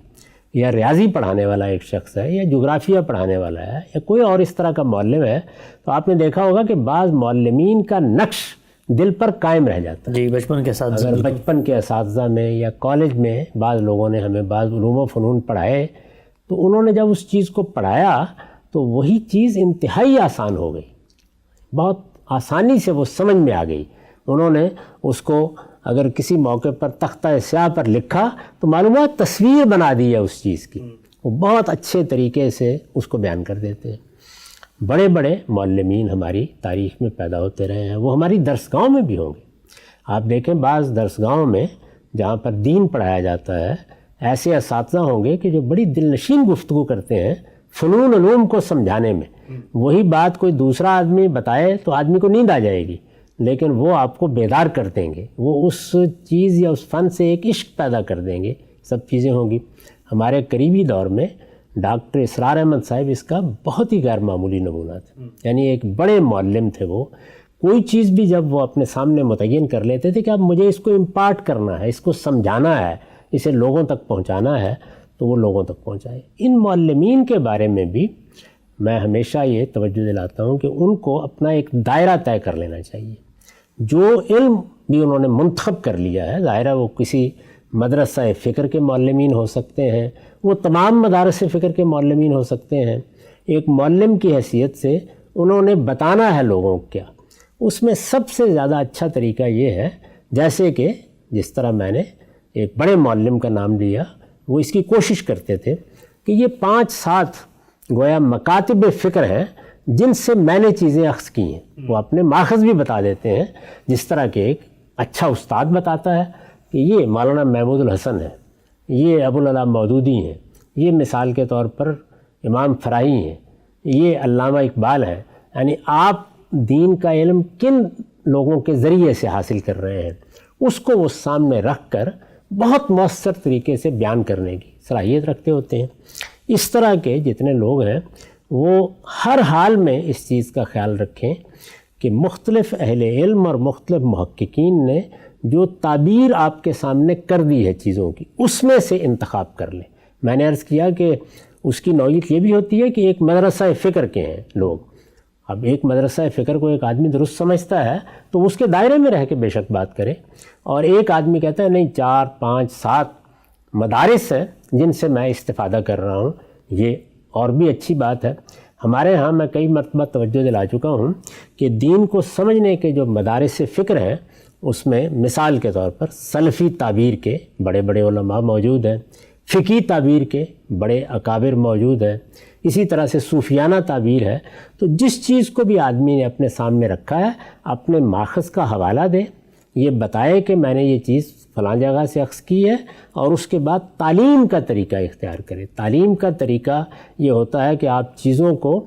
S2: یا ریاضی پڑھانے والا ایک شخص ہے، یا جغرافیہ پڑھانے والا ہے، یا کوئی اور اس طرح کا معلم ہے، تو آپ نے دیکھا ہوگا کہ بعض معلمین کا نقش دل پر قائم رہ جاتا ہے۔
S1: جی، بچپن کے ساتھ
S2: اگر بچپن کے اساتذہ میں یا کالج میں بعض لوگوں نے ہمیں بعض علوم و فنون پڑھائے، تو انہوں نے جب اس چیز کو پڑھایا تو وہی چیز انتہائی آسان ہو گئی، بہت آسانی سے وہ سمجھ میں آ گئی۔ انہوں نے اس کو اگر کسی موقع پر تختہ سیاہ پر لکھا تو معلومات تصویر بنا دی ہے اس چیز کی، وہ بہت اچھے طریقے سے اس کو بیان کر دیتے ہیں۔ بڑے بڑے معلمین ہماری تاریخ میں پیدا ہوتے رہے ہیں، وہ ہماری درسگاہوں میں بھی ہوں گے۔ آپ دیکھیں بعض درسگاہوں میں جہاں پر دین پڑھایا جاتا ہے، ایسے اساتذہ ہوں گے کہ جو بڑی دل نشین گفتگو کرتے ہیں فنون علوم کو سمجھانے میں۔ وہی بات کوئی دوسرا آدمی بتائے تو آدمی کو نیند آ جائے گی، لیکن وہ آپ کو بیدار کر دیں گے، وہ اس چیز یا اس فن سے ایک عشق پیدا کر دیں گے، سب چیزیں ہوں گی۔ ہمارے قریبی دور میں ڈاکٹر اسرار احمد صاحب اس کا بہت ہی غیر معمولی نمونہ تھے، یعنی ایک بڑے معلم تھے۔ وہ کوئی چیز بھی جب وہ اپنے سامنے متعین کر لیتے تھے کہ اب مجھے اس کو امپارٹ کرنا ہے، اس کو سمجھانا ہے، اسے لوگوں تک پہنچانا ہے، تو وہ لوگوں تک پہنچائے۔ ان معلمین کے بارے میں بھی میں ہمیشہ یہ توجہ دلاتا ہوں کہ ان کو اپنا ایک دائرہ طے کر لینا چاہیے۔ جو علم بھی انہوں نے منتخب کر لیا ہے، ظاہر ہے وہ کسی مدرسہ فکر کے معلمین ہو سکتے ہیں، وہ تمام مدارس فکر کے معلمین ہو سکتے ہیں۔ ایک معلم کی حیثیت سے انہوں نے بتانا ہے لوگوں کو کیا، اس میں سب سے زیادہ اچھا طریقہ یہ ہے، جیسے کہ جس طرح میں نے ایک بڑے معلم کا نام لیا، وہ اس کی کوشش کرتے تھے کہ یہ 5-7 گویا مکاتب فکر ہیں جن سے میں نے چیزیں اخذ کی ہیں، وہ اپنے ماخذ بھی بتا دیتے ہیں، جس طرح کہ ایک اچھا استاد بتاتا ہے کہ یہ مولانا محمود الحسن ہے، یہ ابوالعلا مودودی ہیں، یہ مثال کے طور پر امام فرائی ہیں، یہ علامہ اقبال ہیں۔ یعنی آپ دین کا علم کن لوگوں کے ذریعے سے حاصل کر رہے ہیں، اس کو وہ سامنے رکھ کر بہت مؤثر طریقے سے بیان کرنے کی صلاحیت رکھتے ہوتے ہیں۔ اس طرح کے جتنے لوگ ہیں وہ ہر حال میں اس چیز کا خیال رکھیں کہ مختلف اہل علم اور مختلف محققین نے جو تعبیر آپ کے سامنے کر دی ہے چیزوں کی، اس میں سے انتخاب کر لیں۔ میں نے عرض کیا کہ اس کی نوعیت یہ بھی ہوتی ہے کہ ایک مدرسہ فکر کے ہیں لوگ۔ اب ایک مدرسہ فکر کو ایک آدمی درست سمجھتا ہے تو اس کے دائرے میں رہ کے بے شک بات کرے، اور ایک آدمی کہتا ہے نہیں 4 5 7 مدارس ہیں جن سے میں استفادہ کر رہا ہوں، یہ اور بھی اچھی بات ہے۔ ہمارے ہاں میں کئی مرتبہ توجہ دلا چکا ہوں کہ دین کو سمجھنے کے جو مدارس فکر ہیں، اس میں مثال کے طور پر سلفی تعبیر کے بڑے بڑے علماء موجود ہیں، فقہی تعبیر کے بڑے اکابر موجود ہیں، اسی طرح سے صوفیانہ تعبیر ہے. تو جس چیز کو بھی آدمی نے اپنے سامنے رکھا ہے اپنے ماخذ کا حوالہ دے، یہ بتائے کہ میں نے یہ چیز فلاں جگہ سے اخذ کی ہے، اور اس کے بعد تعلیم کا طریقہ اختیار کرے. تعلیم کا طریقہ یہ ہوتا ہے کہ آپ چیزوں کو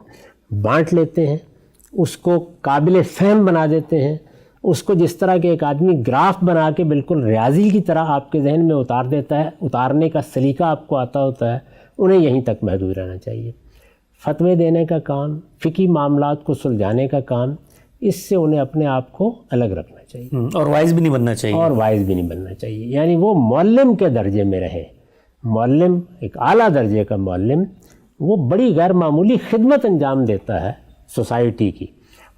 S2: بانٹ لیتے ہیں، اس کو قابل فہم بنا دیتے ہیں، اس کو جس طرح کہ ایک آدمی گراف بنا کے بالکل ریاضی کی طرح آپ کے ذہن میں اتار دیتا ہے، اتارنے کا سلیقہ آپ کو آتا ہوتا ہے. انہیں یہیں تک محدود رہنا چاہیے. فتوے دینے کا کام، فقہی معاملات کو سلجھانے کا کام، اس سے انہیں اپنے آپ کو الگ رکھنا چاہیے.
S1: اور وائز بھی نہیں بننا چاہیے.
S2: اور وائز بھی نہیں بننا چاہیے. یعنی وہ معلم کے درجے میں رہے. معلم ایک اعلیٰ درجے کا معلم، وہ بڑی غیر معمولی خدمت انجام دیتا ہے سوسائٹی کی.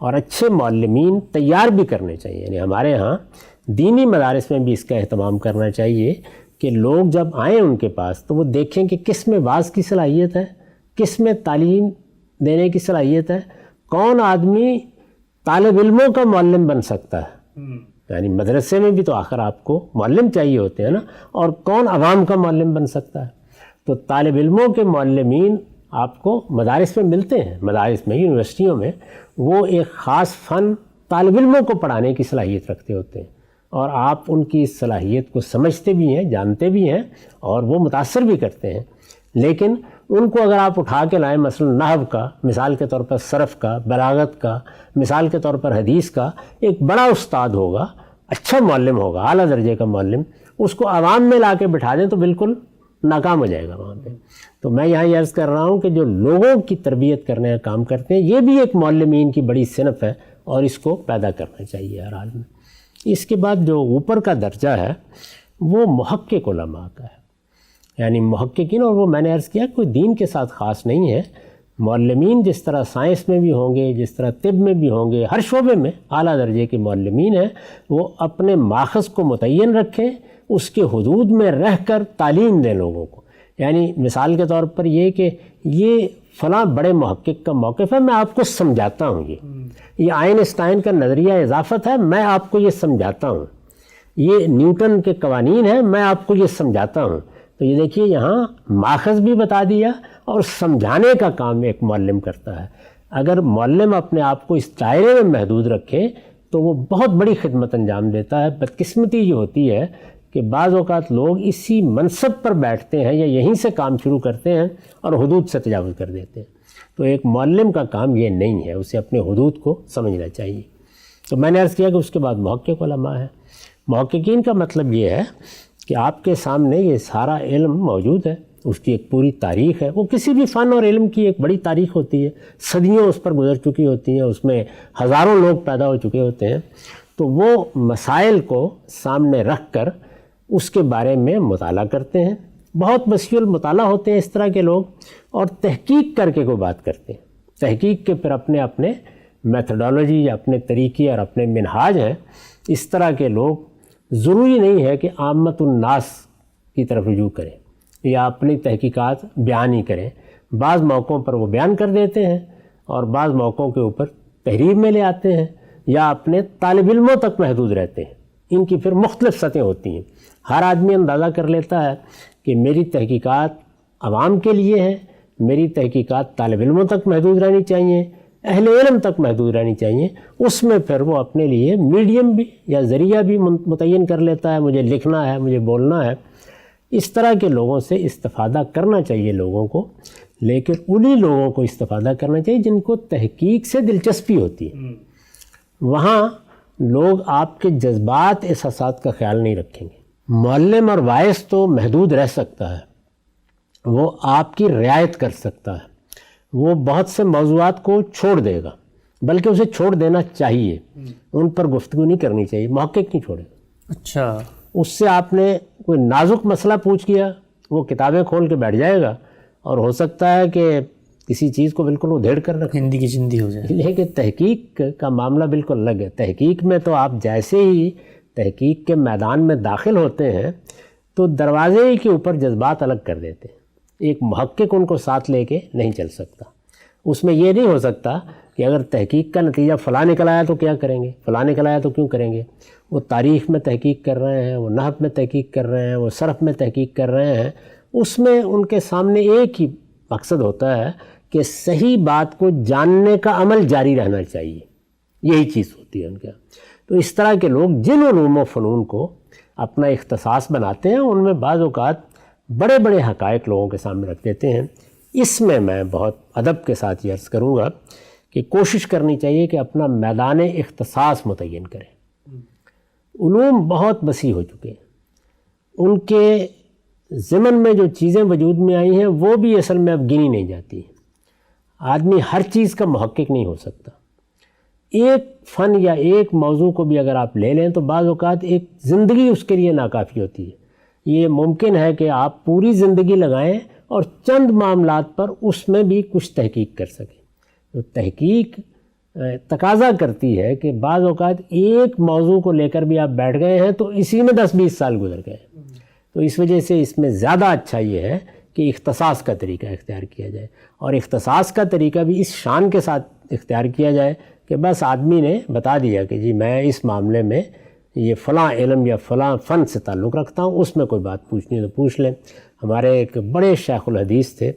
S2: اور اچھے معلمین تیار بھی کرنے چاہیے. یعنی ہمارے ہاں دینی مدارس میں بھی اس کا اہتمام کرنا چاہیے کہ لوگ جب آئیں ان کے پاس تو وہ دیکھیں کہ کس میں واعظ کی صلاحیت ہے، کس میں تعلیم دینے کی صلاحیت ہے، کون آدمی طالب علموں کا معلم بن سکتا ہے. یعنی مدرسے میں بھی تو آخر آپ کو معلم چاہیے ہوتے ہیں نا، اور کون عوام کا معلم بن سکتا ہے. تو طالب علموں کے معلمین آپ کو مدارس میں ملتے ہیں. مدارس میں، یونیورسٹیوں میں وہ ایک خاص فن طالب علموں کو پڑھانے کی صلاحیت رکھتے ہوتے ہیں، اور آپ ان کی اس صلاحیت کو سمجھتے بھی ہیں، جانتے بھی ہیں، اور وہ متاثر بھی کرتے ہیں. لیکن ان کو اگر آپ اٹھا کے لائیں، مثلا نحو کا، مثال کے طور پر صرف کا، بلاغت کا، مثال کے طور پر حدیث کا، ایک بڑا استاد ہوگا، اچھا معلم ہوگا، اعلیٰ درجے کا معلم، اس کو عوام میں لا کے بٹھا دیں تو بالکل ناکام ہو جائے گا وہاں پہ. تو میں یہاں یہ عرض کر رہا ہوں کہ جو لوگوں کی تربیت کرنے کا کام کرتے ہیں، یہ بھی ایک معلمین کی بڑی صنف ہے، اور اس کو پیدا کرنا چاہیے ہر حال میں. اس کے بعد جو اوپر کا درجہ ہے وہ محقق علماء کا ہے. یعنی محققین، اور وہ میں نے عرض کیا کوئی دین کے ساتھ خاص نہیں ہے. معلمین جس طرح سائنس میں بھی ہوں گے، جس طرح طب میں بھی ہوں گے، ہر شعبے میں اعلیٰ درجے کے معلمین ہیں. وہ اپنے ماخذ کو متعین رکھیں، اس کے حدود میں رہ کر تعلیم دیں لوگوں کو. یعنی مثال کے طور پر یہ کہ یہ فلاں بڑے محقق کا موقف ہے، میں آپ کو سمجھاتا ہوں. یہ آئنسٹائن کا نظریہ اضافت ہے، میں آپ کو یہ سمجھاتا ہوں. یہ نیوٹن کے قوانین ہیں، میں آپ کو یہ سمجھاتا ہوں. تو یہ دیکھیے یہاں ماخذ بھی بتا دیا، اور سمجھانے کا کام ایک معلم کرتا ہے. اگر معلم اپنے آپ کو اس دائرے میں محدود رکھے تو وہ بہت بڑی خدمت انجام دیتا ہے. بدقسمتی یہ ہوتی ہے کہ بعض اوقات لوگ اسی منصب پر بیٹھتے ہیں یا یہیں سے کام شروع کرتے ہیں اور حدود سے تجاوز کر دیتے ہیں. تو ایک معلم کا کام یہ نہیں ہے، اسے اپنے حدود کو سمجھنا چاہیے. تو میں نے عرض کیا کہ اس کے بعد محقق علماء ہے. محققین کا مطلب یہ ہے کہ آپ کے سامنے یہ سارا علم موجود ہے، اس کی ایک پوری تاریخ ہے. وہ کسی بھی فن اور علم کی ایک بڑی تاریخ ہوتی ہے، صدیوں اس پر گزر چکی ہوتی ہیں، اس میں ہزاروں لوگ پیدا ہو چکے ہوتے ہیں. تو وہ مسائل کو سامنے رکھ کر اس کے بارے میں مطالعہ کرتے ہیں. بہت وسیع المطالعہ ہوتے ہیں اس طرح کے لوگ، اور تحقیق کر کے کوئی بات کرتے ہیں. تحقیق کے پھر اپنے میتھڈالوجی یا اپنے طریقے اور اپنے منہاج ہیں. اس طرح کے لوگ ضروری نہیں ہے کہ عامت الناس کی طرف رجوع کریں یا اپنی تحقیقات بیان ہی کریں. بعض موقعوں پر وہ بیان کر دیتے ہیں، اور بعض موقعوں کے اوپر تحریر میں لے آتے ہیں، یا اپنے طالب علموں تک محدود رہتے ہیں. ان کی پھر مختلف سطحیں ہوتی ہیں. ہر آدمی اندازہ کر لیتا ہے کہ میری تحقیقات عوام کے لیے ہیں، میری تحقیقات طالب علموں تک محدود رہنی چاہیے، اہل علم تک محدود رہنی چاہیے. اس میں پھر وہ اپنے لیے میڈیم بھی یا ذریعہ بھی متعین کر لیتا ہے، مجھے لکھنا ہے، مجھے بولنا ہے. اس طرح کے لوگوں سے استفادہ کرنا چاہیے لوگوں کو، لیکن انہی لوگوں کو استفادہ کرنا چاہیے جن کو تحقیق سے دلچسپی ہوتی ہے. وہاں لوگ آپ کے جذبات، احساسات کا خیال نہیں رکھیں گے. معلم اور واعظ تو محدود رہ سکتا ہے، وہ آپ کی رعایت کر سکتا ہے، وہ بہت سے موضوعات کو چھوڑ دے گا، بلکہ اسے چھوڑ دینا چاہیے. ان پر گفتگو نہیں کرنی چاہیے. محقق نہیں چھوڑے.
S1: اچھا،
S2: اس سے آپ نے کوئی نازک مسئلہ پوچھ کیا، وہ کتابیں کھول کے بیٹھ جائے گا، اور ہو سکتا ہے کہ کسی چیز کو بالکل ادھیڑ کر رکھے،
S1: ہندی کی چندی ہو جائے.
S2: لیکن تحقیق کا معاملہ بالکل الگ ہے. تحقیق میں تو آپ جیسے ہی تحقیق کے میدان میں داخل ہوتے ہیں تو دروازے کے اوپر جذبات الگ کر دیتے ہیں. ایک محقق ان کو ساتھ لے کے نہیں چل سکتا. اس میں یہ نہیں ہو سکتا کہ اگر تحقیق کا نتیجہ فلاں نکل آیا تو کیا کریں گے، فلاں نکل آیا تو کیوں کریں گے. وہ تاریخ میں تحقیق کر رہے ہیں، وہ نحو میں تحقیق کر رہے ہیں، وہ صرف میں تحقیق کر رہے ہیں. اس میں ان کے سامنے ایک ہی مقصد ہوتا ہے کہ صحیح بات کو جاننے کا عمل جاری رہنا چاہیے، یہی چیز ہوتی ہے ان کے. تو اس طرح کے لوگ جن علوم و فنون کو اپنا اختصاص بناتے ہیں ان میں بعض اوقات بڑے بڑے حقائق لوگوں کے سامنے رکھ دیتے ہیں. اس میں بہت ادب کے ساتھ یہ عرض کروں گا کہ کوشش کرنی چاہیے کہ اپنا میدان اختصاص متعین کریں. علوم بہت وسیع ہو چکے ہیں، ان کے ضمن میں جو چیزیں وجود میں آئی ہیں وہ بھی اصل میں اب گنی نہیں جاتی ہیں. آدمی ہر چیز کا محقق نہیں ہو سکتا. ایک فن یا ایک موضوع کو بھی اگر آپ لے لیں تو بعض اوقات ایک زندگی اس کے لیے ناکافی ہوتی ہے. یہ ممکن ہے کہ آپ پوری زندگی لگائیں اور چند معاملات پر اس میں بھی کچھ تحقیق کر سکیں. تو تحقیق تقاضا کرتی ہے کہ بعض اوقات ایک موضوع کو لے کر بھی آپ بیٹھ گئے ہیں تو اسی میں 10-20 سال گزر گئے. تو اس وجہ سے اس میں زیادہ اچھا یہ ہے کہ اختصاص کا طریقہ اختیار کیا جائے، اور اختصاص کا طریقہ بھی اس شان کے ساتھ اختیار کیا جائے کہ بس آدمی نے بتا دیا کہ جی میں اس معاملے میں یہ فلاں علم یا فلاں فن سے تعلق رکھتا ہوں، اس میں کوئی بات پوچھنی ہے تو پوچھ لیں. ہمارے ایک بڑے شیخ الحدیث تھے،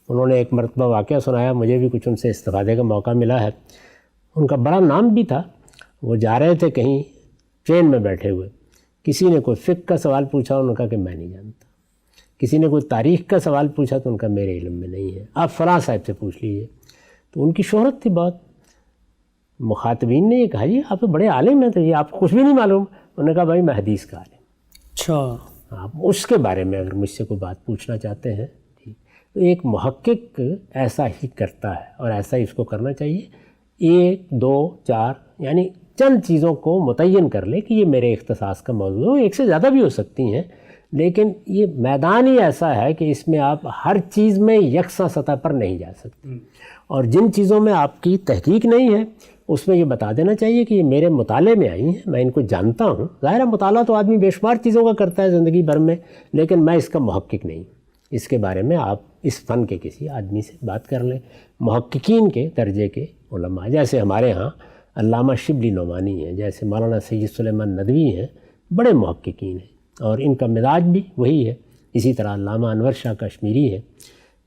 S2: انہوں نے ایک مرتبہ واقعہ سنایا، مجھے بھی کچھ ان سے استفادے کا موقع ملا ہے. ان کا بڑا نام بھی تھا. وہ جا رہے تھے کہیں ٹرین میں بیٹھے ہوئے، کسی نے کوئی فقہ کا سوال پوچھا، انہوں نے کہا کہ میں نہیں جانتا. کسی نے کوئی تاریخ کا سوال پوچھا تو ان کا میرے علم میں نہیں ہے، آپ فلاں صاحب سے پوچھ لیجیے. تو ان کی شہرت تھی بہت. مخاطبین نے یہ کہا جی آپ تو بڑے عالم ہیں، تو یہ آپ کو کچھ بھی نہیں معلوم. انہوں نے کہا بھائی میں حدیث کا عالم.
S1: اچھا،
S2: آپ اس کے بارے میں اگر مجھ سے کوئی بات پوچھنا چاہتے ہیں تو ایک محقق ایسا ہی کرتا ہے اور ایسا ہی اس کو کرنا چاہیے. 1 2 4 یعنی چند چیزوں کو متعین کر لے کہ یہ میرے اختصاص کا موضوع ہے. ایک سے زیادہ بھی ہو سکتی ہیں، لیکن یہ میدان ہی ایسا ہے کہ اس میں آپ ہر چیز میں یکساں سطح پر نہیں جا سکتے، اور جن چیزوں میں آپ کی تحقیق نہیں ہے اس میں یہ بتا دینا چاہیے کہ یہ میرے مطالعے میں آئی ہیں، میں ان کو جانتا ہوں. ظاہر ہے مطالعہ تو آدمی بے شمار چیزوں کا کرتا ہے زندگی بھر میں، لیکن میں اس کا محقق نہیں. اس کے بارے میں آپ اس فن کے کسی آدمی سے بات کر لیں. محققین کے درجے کے علماء جیسے ہمارے ہاں علامہ شبلی نعمانی ہیں، جیسے مولانا سید سلیمان ندوی ہیں، بڑے محققین ہیں اور ان کا مزاج بھی وہی ہے. اسی طرح علامہ انور شاہ کشمیری ہے.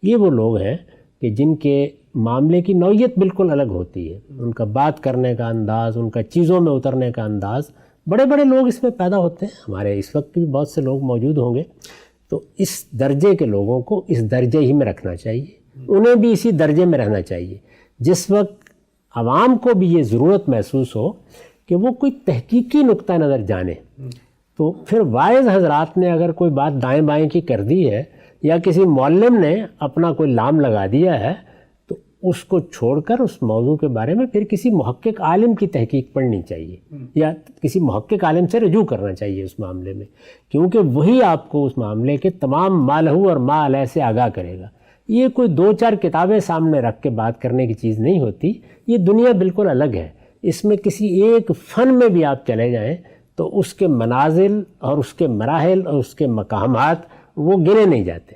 S2: یہ وہ لوگ ہیں کہ جن کے معاملے کی نوعیت بالکل الگ ہوتی ہے. ان کا بات کرنے کا انداز، ان کا چیزوں میں اترنے کا انداز، بڑے بڑے لوگ اس میں پیدا ہوتے ہیں. ہمارے اس وقت بھی بہت سے لوگ موجود ہوں گے. تو اس درجے کے لوگوں کو اس درجے ہی میں رکھنا چاہیے، انہیں بھی اسی درجے میں رہنا چاہیے. جس وقت عوام کو بھی یہ ضرورت محسوس ہو کہ وہ کوئی تحقیقی نقطہ نظر جانے، تو پھر واعظ حضرات نے اگر کوئی بات دائیں بائیں کی کر دی ہے یا کسی معلم نے اپنا کوئی لام لگا دیا ہے تو اس کو چھوڑ کر اس موضوع کے بارے میں پھر کسی محقق عالم کی تحقیق پڑھنی چاہیے یا کسی محقق عالم سے رجوع کرنا چاہیے اس معاملے میں، کیونکہ وہی آپ کو اس معاملے کے تمام ما لہو اور ما علیہ سے آگاہ کرے گا. یہ کوئی 2-4 کتابیں سامنے رکھ کے بات کرنے کی چیز نہیں ہوتی. یہ دنیا بالکل الگ ہے. اس میں کسی ایک فن میں بھی آپ چلے جائیں تو اس کے منازل اور اس کے مراحل اور اس کے مقامات وہ گنے نہیں جاتے.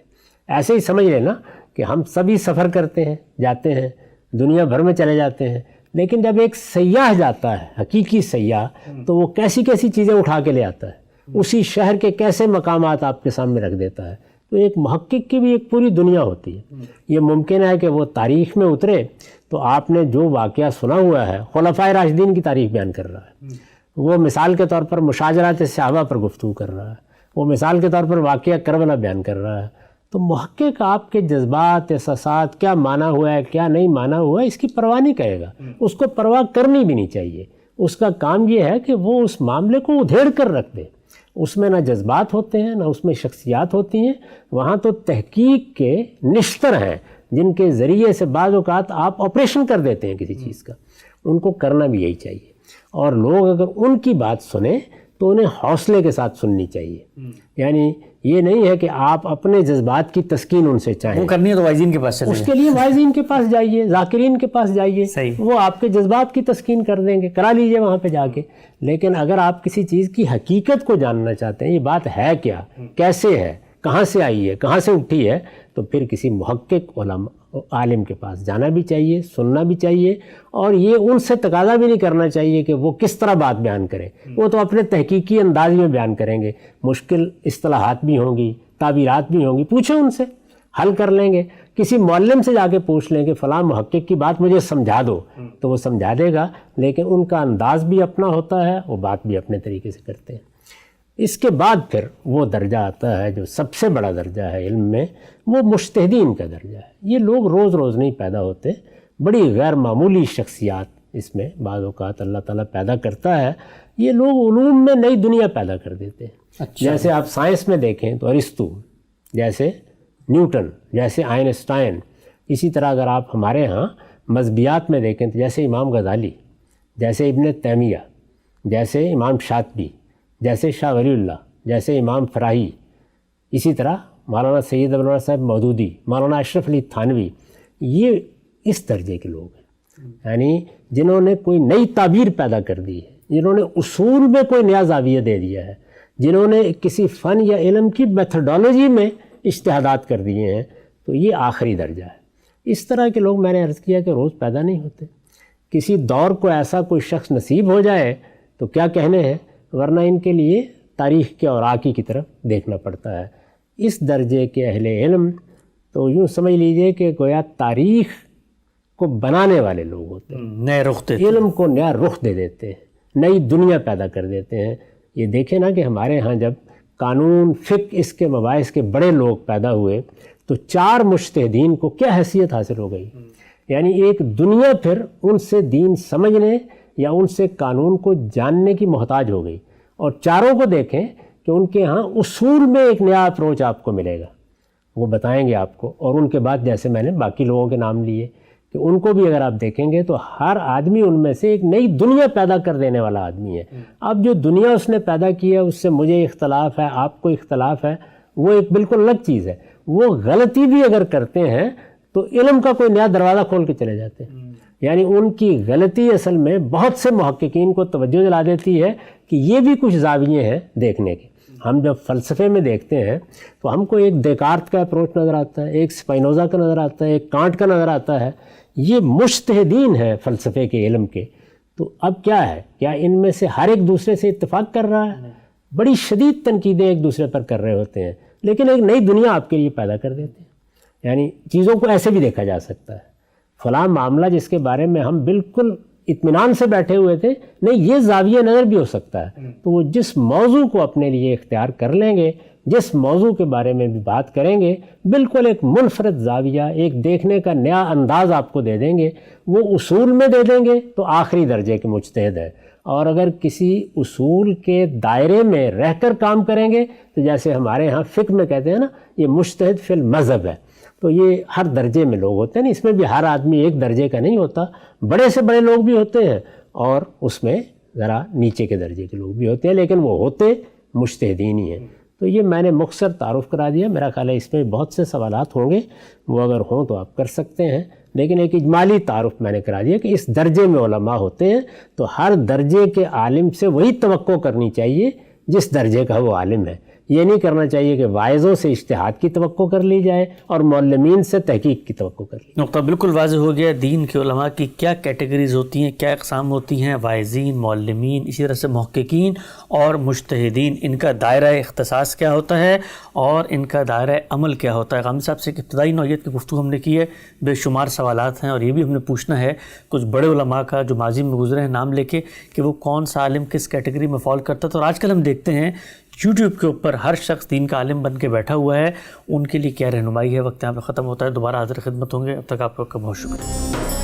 S2: ایسے ہی سمجھ لینا کہ ہم سبھی سفر کرتے ہیں، جاتے ہیں، دنیا بھر میں چلے جاتے ہیں، لیکن جب ایک سیاح جاتا ہے، حقیقی سیاح، تو وہ کیسی کیسی چیزیں اٹھا کے لے آتا ہے، اسی شہر کے کیسے مقامات آپ کے سامنے رکھ دیتا ہے. تو ایک محقق کی بھی ایک پوری دنیا ہوتی ہے. یہ ممکن ہے کہ وہ تاریخ میں اترے تو آپ نے جو واقعہ سنا ہوا ہے، خلفائے راشدین کی تاریخ بیان کر رہا ہے، وہ مثال کے طور پر مشاجرات صحابہ پر گفتگو کر رہا ہے، وہ مثال کے طور پر واقعہ کربلا بیان کر رہا ہے. تو محقق آپ کے جذبات، احساسات، کیا مانا ہوا ہے کیا نہیں مانا ہوا ہے، اس کی پرواہ نہیں کرے گا. اس کو پرواہ کرنی بھی نہیں چاہیے. اس کا کام یہ ہے کہ وہ اس معاملے کو ادھیڑ کر رکھ دے. اس میں نہ جذبات ہوتے ہیں، نہ اس میں شخصیات ہوتی ہیں. وہاں تو تحقیق کے نشتر ہیں جن کے ذریعے سے بعض اوقات آپ آپریشن کر دیتے ہیں کسی چیز کا. ان کو کرنا بھی یہی چاہیے. اور لوگ اگر ان کی بات سنیں تو انہیں حوصلے کے ساتھ سننی چاہیے. یعنی یہ نہیں ہے کہ آپ اپنے جذبات کی تسکین ان سے چاہیں،
S1: وہ کرنی ہے تو واعظین کے پاس چلیں،
S2: اس کے لیے واعظین کے پاس جائیے، ذاکرین کے پاس جائیے، وہ آپ کے جذبات کی تسکین کر دیں گے، کرا لیجئے وہاں پہ جا کے. لیکن اگر آپ کسی چیز کی حقیقت کو جاننا چاہتے ہیں، یہ بات ہے کیا، کیسے ہے، کہاں سے آئی ہے، کہاں سے اٹھی ہے، تو پھر کسی محقق علماء عالم کے پاس جانا بھی چاہیے، سننا بھی چاہیے. اور یہ ان سے تقاضا بھی نہیں کرنا چاہیے کہ وہ کس طرح بات بیان کریں. وہ تو اپنے تحقیقی انداز میں بیان کریں گے. مشکل اصطلاحات بھی ہوں گی، تعبیرات بھی ہوں گی، پوچھیں ان سے، حل کر لیں گے کسی معلم سے جا کے پوچھ لیں کہ فلاں محقق کی بات مجھے سمجھا دو تو وہ سمجھا دے گا، لیکن ان کا انداز بھی اپنا ہوتا ہے، وہ بات بھی اپنے طریقے سے کرتے ہیں۔ اس کے بعد پھر وہ درجہ آتا ہے جو سب سے بڑا درجہ ہے علم میں، وہ مجتہدین کا درجہ ہے۔ یہ لوگ روز روز نہیں پیدا ہوتے، بڑی غیر معمولی شخصیات اس میں بعض اوقات اللہ تعالیٰ پیدا کرتا ہے۔ یہ لوگ علوم میں نئی دنیا پیدا کر دیتے ہیں۔ جیسے آپ سائنس میں دیکھیں تو ارسطو، جیسے نیوٹن، جیسے آئنسٹائن، اسی طرح اگر آپ ہمارے ہاں مذہبیات میں دیکھیں تو جیسے امام غزالی، جیسے ابن تیمیہ، جیسے امام شاطبی، جیسے شاہ ولی اللہ، جیسے امام فراہی، اسی طرح مولانا سید ابوالفضل صاحب مودودی، مولانا اشرف علی تھانوی، یہ اس درجے کے لوگ ہیں، یعنی جنہوں نے کوئی نئی تعبیر پیدا کر دی ہے، جنہوں نے اصول میں کوئی نیا زاویہ دے دیا ہے، جنہوں نے کسی فن یا علم کی میتھڈالوجی میں اجتہادات کر دیے ہیں، تو یہ آخری درجہ ہے۔ اس طرح کے لوگ میں نے عرض کیا کہ روز پیدا نہیں ہوتے۔ کسی دور کو ایسا کوئی شخص نصیب ہو جائے تو کیا کہنے ہیں، ورنہ ان کے لیے تاریخ کے اوراقی کی طرف دیکھنا پڑتا ہے۔ اس درجے کے اہل علم تو یوں سمجھ لیجئے کہ گویا تاریخ کو بنانے والے لوگ ہوتے ہیں،
S1: نئے رخ دیتے ہیں،
S2: علم کو نیا رخ دے دیتے ہیں، نئی دنیا پیدا کر دیتے ہیں۔ یہ دیکھیں نا کہ ہمارے ہاں جب قانون، فقہ، اس کے مباحث کے بڑے لوگ پیدا ہوئے تو 4 مجتہدین کو کیا حیثیت حاصل ہو گئی، یعنی ایک دنیا پھر ان سے دین سمجھنے یا ان سے قانون کو جاننے کی محتاج ہو گئی۔ اور چاروں کو دیکھیں کہ ان کے ہاں اصول میں ایک نیا اپروچ آپ کو ملے گا، وہ بتائیں گے آپ کو۔ اور ان کے بعد جیسے میں نے باقی لوگوں کے نام لیے کہ ان کو بھی اگر آپ دیکھیں گے تو ہر آدمی ان میں سے ایک نئی دنیا پیدا کر دینے والا آدمی ہے۔ اب جو دنیا اس نے پیدا کی ہے اس سے مجھے اختلاف ہے، آپ کو اختلاف ہے، وہ ایک بالکل الگ چیز ہے۔ وہ غلطی بھی اگر کرتے ہیں تو علم کا کوئی نیا دروازہ کھول کے چلے جاتے ہیں، یعنی ان کی غلطی اصل میں بہت سے محققین کو توجہ دلا دیتی ہے کہ یہ بھی کچھ زاویے ہیں دیکھنے کے۔ ہم جب فلسفے میں دیکھتے ہیں تو ہم کو ایک دیکارت کا اپروچ نظر آتا ہے، ایک سپائنوزا کا نظر آتا ہے، ایک کانٹ کا نظر آتا ہے۔ یہ مجتہدین ہیں فلسفے کے علم کے، تو اب کیا ہے، کیا ان میں سے ہر ایک دوسرے سے اتفاق کر رہا ہے؟ بڑی شدید تنقیدیں ایک دوسرے پر کر رہے ہوتے ہیں، لیکن ایک نئی دنیا آپ کے لیے پیدا کر دیتے ہیں۔ یعنی چیزوں کو ایسے بھی دیکھا جا سکتا ہے، فلاں معاملہ جس کے بارے میں ہم بالکل اطمینان سے بیٹھے ہوئے تھے، نہیں یہ زاویہ نظر بھی ہو سکتا ہے، تو وہ جس موضوع کو اپنے لیے اختیار کر لیں گے، جس موضوع کے بارے میں بھی بات کریں گے، بالکل ایک منفرد زاویہ، ایک دیکھنے کا نیا انداز آپ کو دے دیں گے۔ وہ اصول میں دے دیں گے تو آخری درجے کے مجتہد ہے، اور اگر کسی اصول کے دائرے میں رہ کر کام کریں گے تو جیسے ہمارے ہاں فقہ میں کہتے ہیں نا، یہ مجتہد فی المذہب ہے۔ تو یہ ہر درجے میں لوگ ہوتے ہیں نا، اس میں بھی ہر آدمی ایک درجے کا نہیں ہوتا، بڑے سے بڑے لوگ بھی ہوتے ہیں اور اس میں ذرا نیچے کے درجے کے لوگ بھی ہوتے ہیں، لیکن وہ ہوتے مجتہدین ہی ہیں۔ تو یہ میں نے مختصر تعارف کرا دیا، میرا خیال ہے اس میں بہت سے سوالات ہوں گے، وہ اگر ہوں تو آپ کر سکتے ہیں، لیکن ایک اجمالی تعارف میں نے کرا دیا کہ اس درجے میں علماء ہوتے ہیں، تو ہر درجے کے عالم سے وہی توقع کرنی چاہیے جس درجے کا وہ عالم ہے۔ یہ نہیں کرنا چاہیے کہ واعظوں سے اجتہاد کی توقع کر لی جائے اور معلمین سے تحقیق کی توقع کر لی۔
S1: نقطہ بالکل واضح ہو گیا، دین کے علماء کی کیا کیٹیگریز ہوتی ہیں، کیا اقسام ہوتی ہیں، واعظین، معلمین، اسی طرح سے محققین اور مجتہدین، ان کا دائرہ اختصاص کیا ہوتا ہے اور ان کا دائرہ عمل کیا ہوتا ہے۔ غامدی صاحب سے ایک ابتدائی نوعیت کی گفتگو ہم نے کی ہے، بے شمار سوالات ہیں، اور یہ بھی ہم نے پوچھنا ہے کچھ بڑے علماء کا جو ماضی میں گزرے ہیں نام لے کے کہ وہ کون سا عالم کس کیٹیگری میں فال کرتا ہے۔ تو آج کل ہم دیکھتے ہیں یوٹیوب کے اوپر ہر شخص دین کا عالم بن کے بیٹھا ہوا ہے، ان کے لیے کیا رہنمائی ہے۔ وقت یہاں پہ ختم ہوتا ہے، دوبارہ حاضر خدمت ہوں گے، اب تک آپ کا بہت شکریہ۔